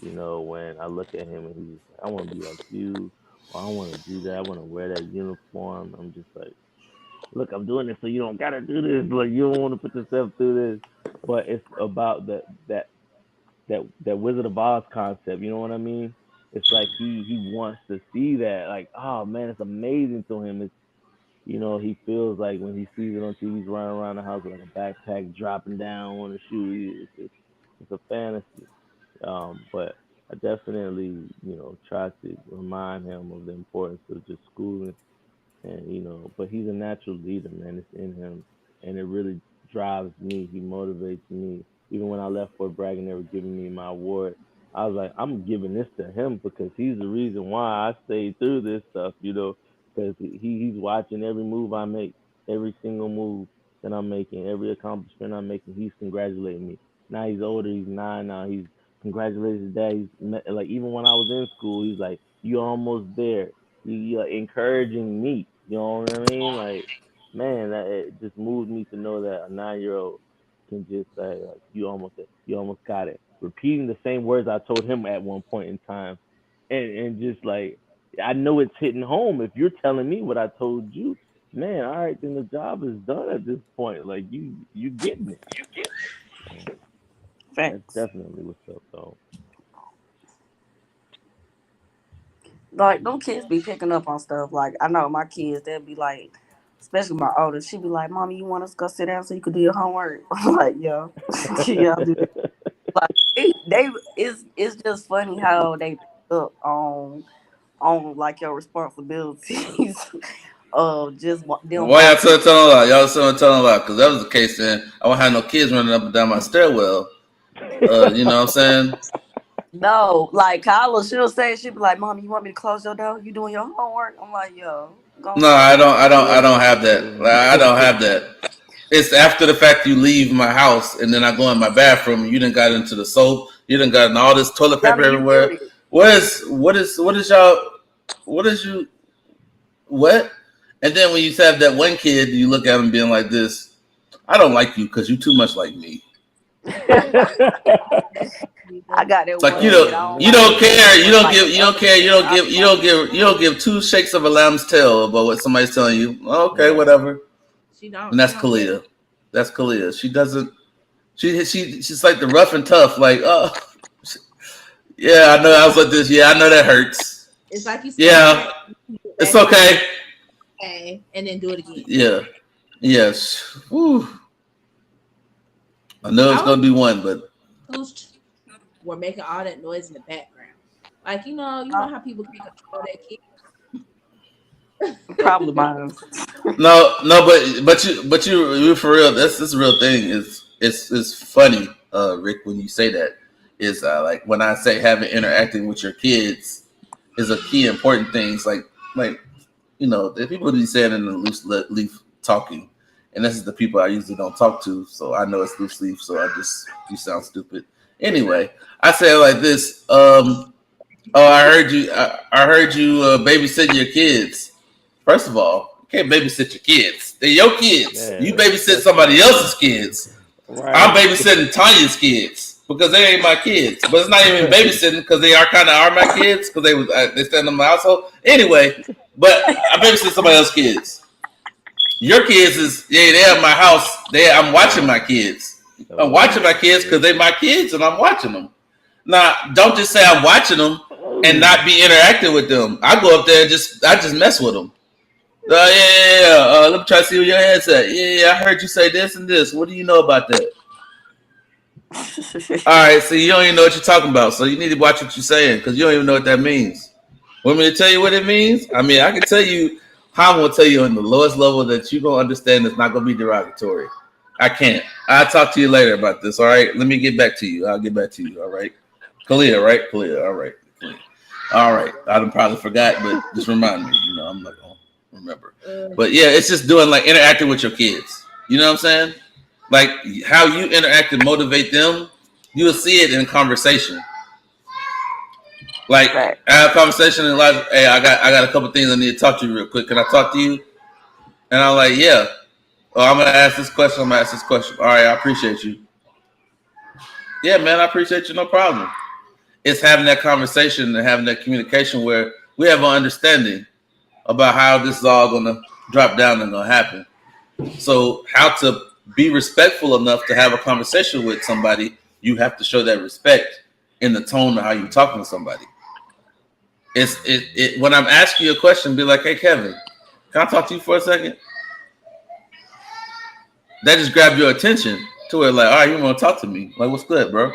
when I look at him and he's like, I want to be like you, or I want to do that, I want to wear that uniform. I'm just like, look, I'm doing this so you don't gotta do this. Like you don't want to put yourself through this. But it's about that Wizard of Oz concept. You know what I mean? It's like he wants to see that. Like, oh man, it's amazing to him. It's he feels like when he sees it on TV, he's running around the house with like a backpack dropping down on a shoe. It's a fantasy. But I definitely, try to remind him of the importance of just schooling, and but he's a natural leader, man. It's in him, and it really drives me. He motivates me. Even when I left Fort Bragg and they were giving me my award, I was like, I'm giving this to him because he's the reason why I stayed through this stuff, because he's watching every move I make, every single move that I'm making, every accomplishment I'm making. He's congratulating me. Now he's older. He's 9 now. He's congratulated his dad. Like even when I was in school, he's like, "You're almost there." You're encouraging me. You know what I mean? Like, man, it just moves me to know that a 9-year-old can just say, like, you almost got it. Repeating the same words I told him at one point in time, and just like, I know it's hitting home. If you're telling me what I told you, man, all right, then the job is done at this point. Like, you getting it. So, that's Facts. definitely what's up, though. Like, them kids be picking up on stuff. Like, I know my kids, they'll be like, especially my oldest, she be like, Mommy, you want us to go sit down so you can do your homework? I'm like, yeah. Yeah, I'll do that. Like, it's just funny how they pick up on like your responsibilities of just them Why y'all watching. still telling a lot? Y'all still telling a lot? Because that was the case then. I won't have no kids running up and down my stairwell. You know what I'm saying? No, like Kyla, she'll be like, Mom, you want me to close your door? You doing your homework? I'm like, yo, go No, on close your door. I don't have that. I don't have that. It's after the fact you leave my house and then I go in my bathroom. You done got into the soap. You done got in all this toilet Tell paper me you do everywhere. this. What is y'all? What is you? What? And then when you have that one kid, you look at him being like this. I don't like you because you too much like me. I got that It's like one kid. I don't you like don't him because care. he You look don't like give. the You don't other care. You kids. don't I give. be like, You don't give two shakes of a lamb's tail about what somebody's telling you. Okay, whatever. She don't. And She that's don't get Kalia. it. That's Kalia. She doesn't. She's like the rough and tough. Like, oh, yeah, I know. I was like this. Yeah, I know that hurts. It's like you say Yeah, something, you get it's back at okay. them, okay, and then do it again. Yeah. Yes. Whew. I know it's I was gonna be one, but who's were making all that noise in the background. Like you know oh, how people can control their kids. probably mine. no, but you for real. This real thing is funny, Rick. When you say that, is like when I say having interacting with your kids is a key important things. Like the people be saying in the loose leaf talking, and this is the people I usually don't talk to. So I know it's loose leaf. So you sound stupid. Anyway, I say it like this. Oh, I heard you babysitting your kids. First of all, you can't babysit your kids. They're your kids. Yeah, You babysit that's somebody else's kids. I'm right. babysitting Tanya's kids because they ain't my kids. But it's not even babysitting because they are my kids because they stand in my household anyway. But I babysit somebody else's kids. Your kids they're at my house. I'm watching my kids. I'm watching my kids because they're my kids and I'm watching them. Now, don't just say I'm watching them and Oh. not be interacting with them. I go up there and I just mess with them. Let me try to see what your head's at. Yeah, I heard you say this and this. What do you know about that? All right, so you don't even know what you're talking about. So you need to watch what you're saying because you don't even know what that means. Want me to tell you what it means? I mean, I can tell you how I'm going to tell you on the lowest level that you're going to understand it's not going to be derogatory. I can't. I'll talk to you later about this, all right? Let me get back to you. I'll get back to you, all right? Kalia, right? Kalia, all right. Kalia. All right, I done probably forgot, but just remind me. I'm not gonna remember. Uh, But yeah, it's just doing like interacting with your kids. You know what I'm saying? Like how you interact and motivate them, you will see it in conversation. Like Right. I have a conversation in life. Hey, I got a couple things I need to talk to you real quick. Can I talk to you? And I'm like, yeah. Oh, I'm gonna ask this question. I'm gonna ask this question. All right, I appreciate you. Yeah, man, I appreciate you. No problem. It's having that conversation and having that communication where we have an understanding about how this is all gonna drop down and gonna happen. So how to be respectful enough to have a conversation with somebody, you have to show that respect in the tone of how you talking to somebody. It when I'm asking you a question, be like, hey Kevin, can I talk to you for a second? That just grabbed your attention to where like, all right, you want to talk to me? Like, what's good, bro?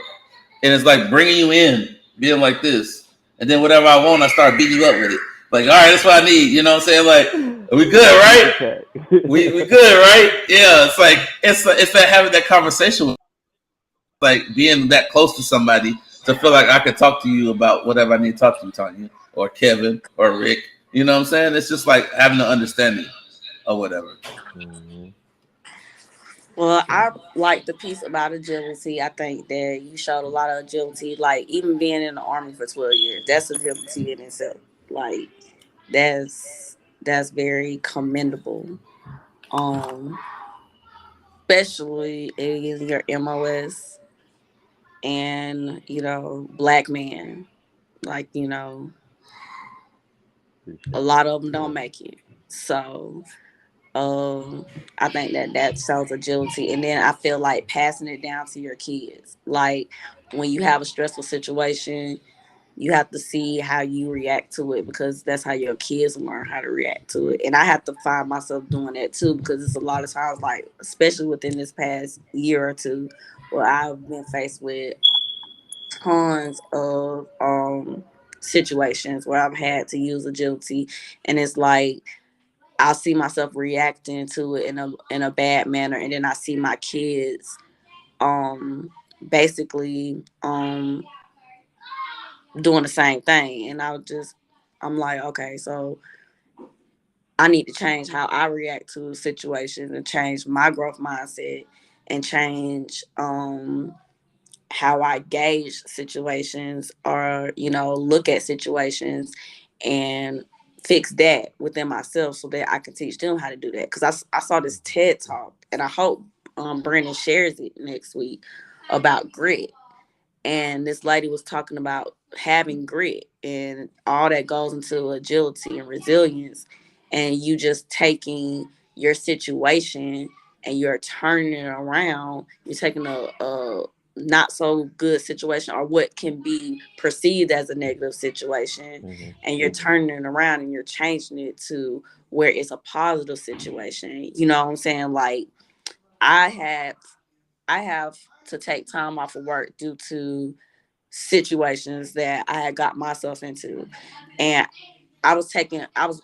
And it's like bringing you in, being like this, and then whatever I want, I start beating you up with it. Like, all right, that's what I need. You know what I'm saying? Like, we good, right? We good, right? Yeah. It's like it's that having that conversation, with, like being that close to somebody to feel like I can talk to you about whatever I need to talk to you, Tanya, or Kevin, or Rick. You know what I'm saying? It's just like having an understanding or whatever. Mm-hmm. Well, I like the piece about agility. I think that you showed a lot of agility, like even being in the army for 12 years. That's agility in itself. Like that's very commendable. Um, Especially in your MOS and black man. Like, a Appreciate lot of them don't make it. So Um, I think that shows agility, and then I feel like passing it down to your kids. Like when you have a stressful situation, you have to see how you react to it because that's how your kids learn how to react to it. And I have to find myself doing that too because it's a lot of times, like especially within this past year or two, where I've been faced with tons of situations where I've had to use agility, and it's like I'll see myself reacting to it in a bad manner, and then I see my kids um basically doing the same thing, and I'm like, okay, so I need to change how I react to situations and change my growth mindset and change how I gauge situations or, look at situations and fix that within myself so that I can teach them how to do that. Because I saw this TED talk and I hope Brandon shares it next week about grit, and this lady was talking about having grit and all that goes into agility and resilience, and you just taking your situation and you're turning it around. You're taking a not so good situation or what can be perceived as a negative situation, it. and you're turning it around and you're changing it to where it's a positive situation. You know what I'm saying? Like I have I have to take time off of work due to situations that I had got myself into. And I was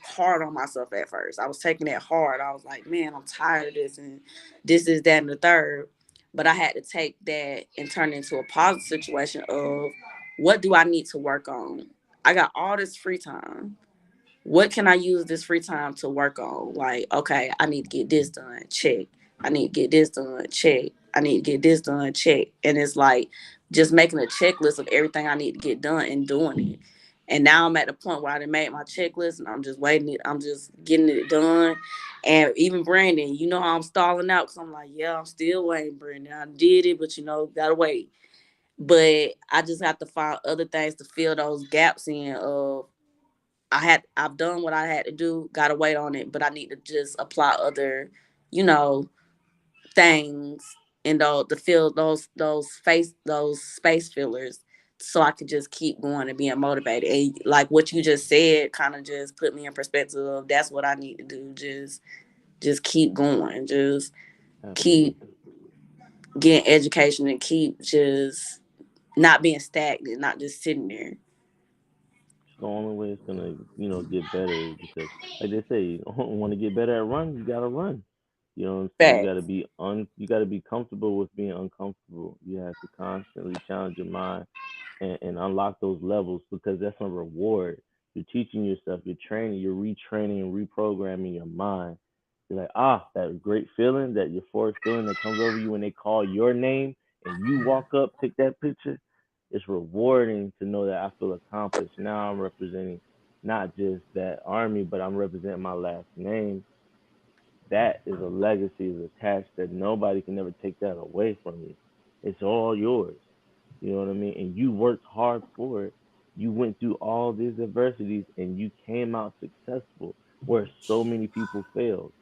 hard on myself at first. I was taking it hard. I was like, man, I'm tired of this and this is that and the third. But I had to take that and turn it into a positive situation of what do I need to work on? I got all this free time. What can I use this free time to work on? Like, okay, I need to get this done, check. I need to get this done, check. I need to get this done, check. And it's like just making a checklist of everything I need to get done and doing it. And now I'm at the point where I done made my checklist and I'm just waiting it. I'm just getting it done. And even Brandon, you know how I'm stalling out because I'm like, yeah, I'm still waiting, Brandon. I did it, but gotta wait. But I just have to find other things to fill those gaps in of I've done what I had to do, gotta wait on it, but I need to just apply other, you know, things and to fill those space fillers so I could just keep going and being motivated. And like what you just said kind of just put me in perspective of that's what I need to do. Just keep going. Just keep Absolutely. getting education and keep just not being stagnant, not just sitting there. It's the only way it's gonna, get better is because, like they say, you want to get better at run, you gotta run. You know what I'm saying? Fact. You gotta be comfortable with being uncomfortable. You have to constantly challenge your mind and unlock those levels, because that's a reward. You're teaching yourself, you're training, you're retraining and reprogramming your mind. You're like, that great feeling, that euphoric feeling that comes over you when they call your name and you walk up, take that picture. It's rewarding to know that I feel accomplished. Now I'm representing not just that army, but I'm representing my last name. That is a legacy is attached that nobody can ever take that away from you. It's all yours. You know what I mean? And you worked hard for it. You went through all these adversities and you came out successful where so many people failed.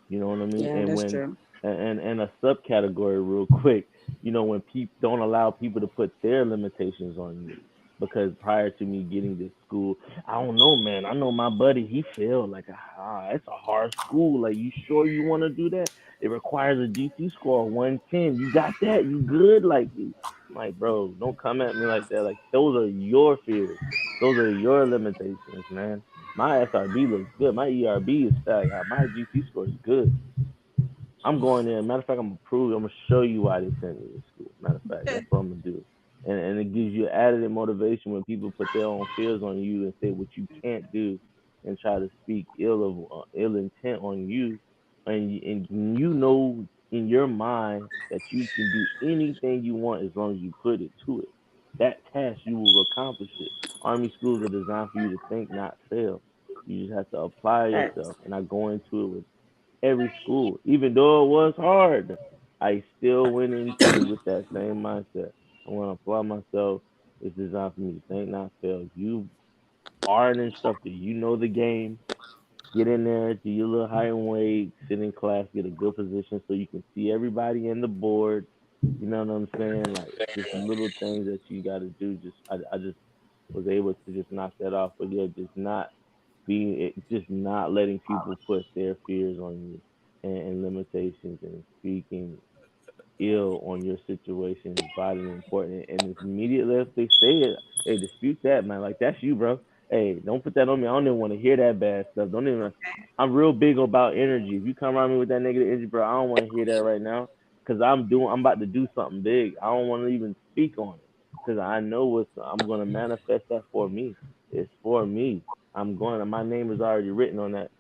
You know what I mean? Yeah, And that's when true. and a subcategory real quick, when people don't allow people to put their limitations on you. Because prior to me getting this school, I don't know, man. I know my buddy, he failed. Like, it's a hard school. Like, you sure you want to do that? It requires a GT score of 110. You got that? You good? Like, I'm like, bro, don't come at me like that. Like, those are your fears. Those are your limitations, man. My SRB looks good. My ERB is my GT score is good. I'm going there. Matter of fact, I'm gonna prove. I'm gonna show you why they sent me to school. Matter of fact, that's what I'm gonna do. And it gives you added motivation when people put their own fears on you and say what you can't do, and try to speak ill intent on you, and you know in your mind that you can do anything you want as long as you put it to it. That task you will accomplish it. Army schools are designed for you to think, not fail. You just have to apply Facts. yourself, and I go into it with every school. Even though it was hard, I still went into it with that same mindset. I want to apply myself. It's designed for me to think, not fail. You are an instructor. You know the game. Get in there, do your little height and weight, sit in class, get a good position so you can see everybody in the board. You know what I'm saying? Like, just little things that you got to do. I just was able to just knock that off. But yeah, just not letting people put their fears on you, and limitations, and speaking ill on your situation is vitally important. And it's immediately if they say it, hey, dispute that, man. Like, that's you, bro. Hey, don't put that on me. I don't even want to hear that bad stuff. Don't even. I'm real big about energy. If you come around me with that negative energy, bro, I don't want to hear that right now. Cause I'm about to do something big. I don't want to even speak on it. Cause I know I'm gonna manifest that for me. It's for me. My name is already written on that.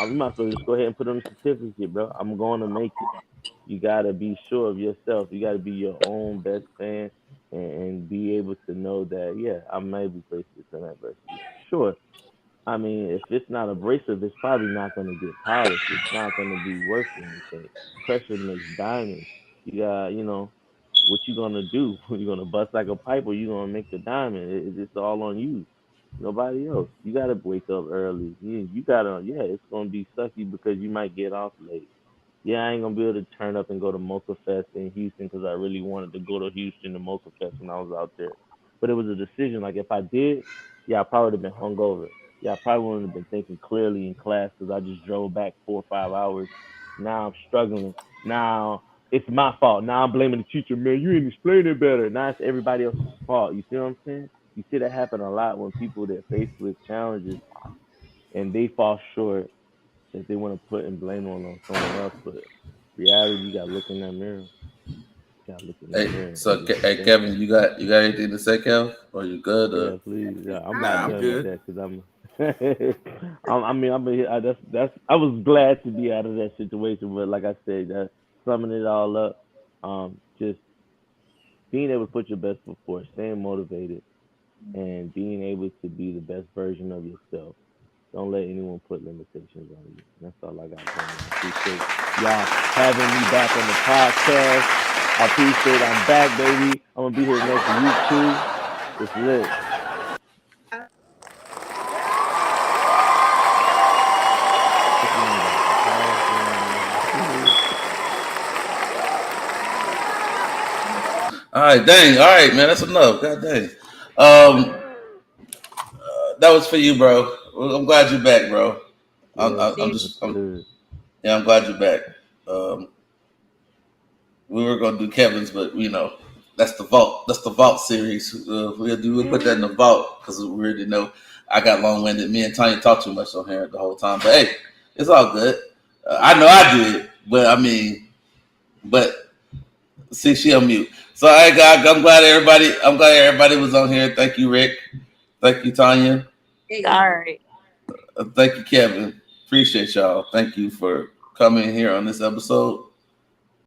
We might as well just go ahead and put on the certificate, bro. I'm going to make it. You gotta be sure of yourself. You gotta be your own best fan, and be able to know that, yeah, I may be faced with some adversity. Sure. I mean, if it's not abrasive, it's probably not gonna get polished. It's not gonna be worth anything. Pressure makes diamonds. You got, what you gonna do? You gonna bust like a pipe, or you gonna make the diamond? It's all on you. Nobody else. You gotta wake up early. You gotta, yeah, it's gonna be sucky because you might get off late. Yeah, I ain't gonna be able to turn up and go to Mocha Fest in Houston because I really wanted to go to Houston to Mocha Fest when I was out there. But it was a decision. Like, if I did, yeah, I probably would have been hungover. Yeah, I probably wouldn't have been thinking clearly in class because I just drove back 4 or 5 hours. Now I'm struggling. Now it's my fault. Now I'm blaming the teacher. Man, you didn't explain it better. Now it's everybody else's fault. You see what I'm saying? You see that happen a lot when people that faced with challenges and they fall short, that they want to put and blame on someone else. But reality, you gotta look in that mirror. You gotta look in that Hey, mirror and so just hey think. Kevin, you got anything to say, Kev? Or you good? Yeah, please. Yeah, I'm Nah, not I'm done with good. that because I'm. I mean, that's. I was glad to be out of that situation, but like I said, summing it all up, just being able to put your best foot forward, staying motivated, and being able to be the best version of yourself. Don't let anyone put limitations on you. That's all I got going on. I appreciate y'all having me back on the podcast. I appreciate I'm back, baby. I'm gonna be here next week too. It's lit. This man got the highest one. All right, dang. All right, man. That's enough. God dang. That was for you, bro. Well, I'm glad you're back, bro. Yeah, I'm that's just, good. yeah, I'm glad you're back. Um, we were gonna do Kevin's, but that's the vault. That's the vault series. We'll put that in the vault because we already know I got long winded. Me and Tanya talked too much on here the whole time, but hey, it's all good. I know I did, but I mean, but see, she on mute. So I'm glad everybody was on here. Thank you, Rick. Thank you, Tanya. All right. Thank you, Kevin. Appreciate y'all. Thank you for coming here on this episode.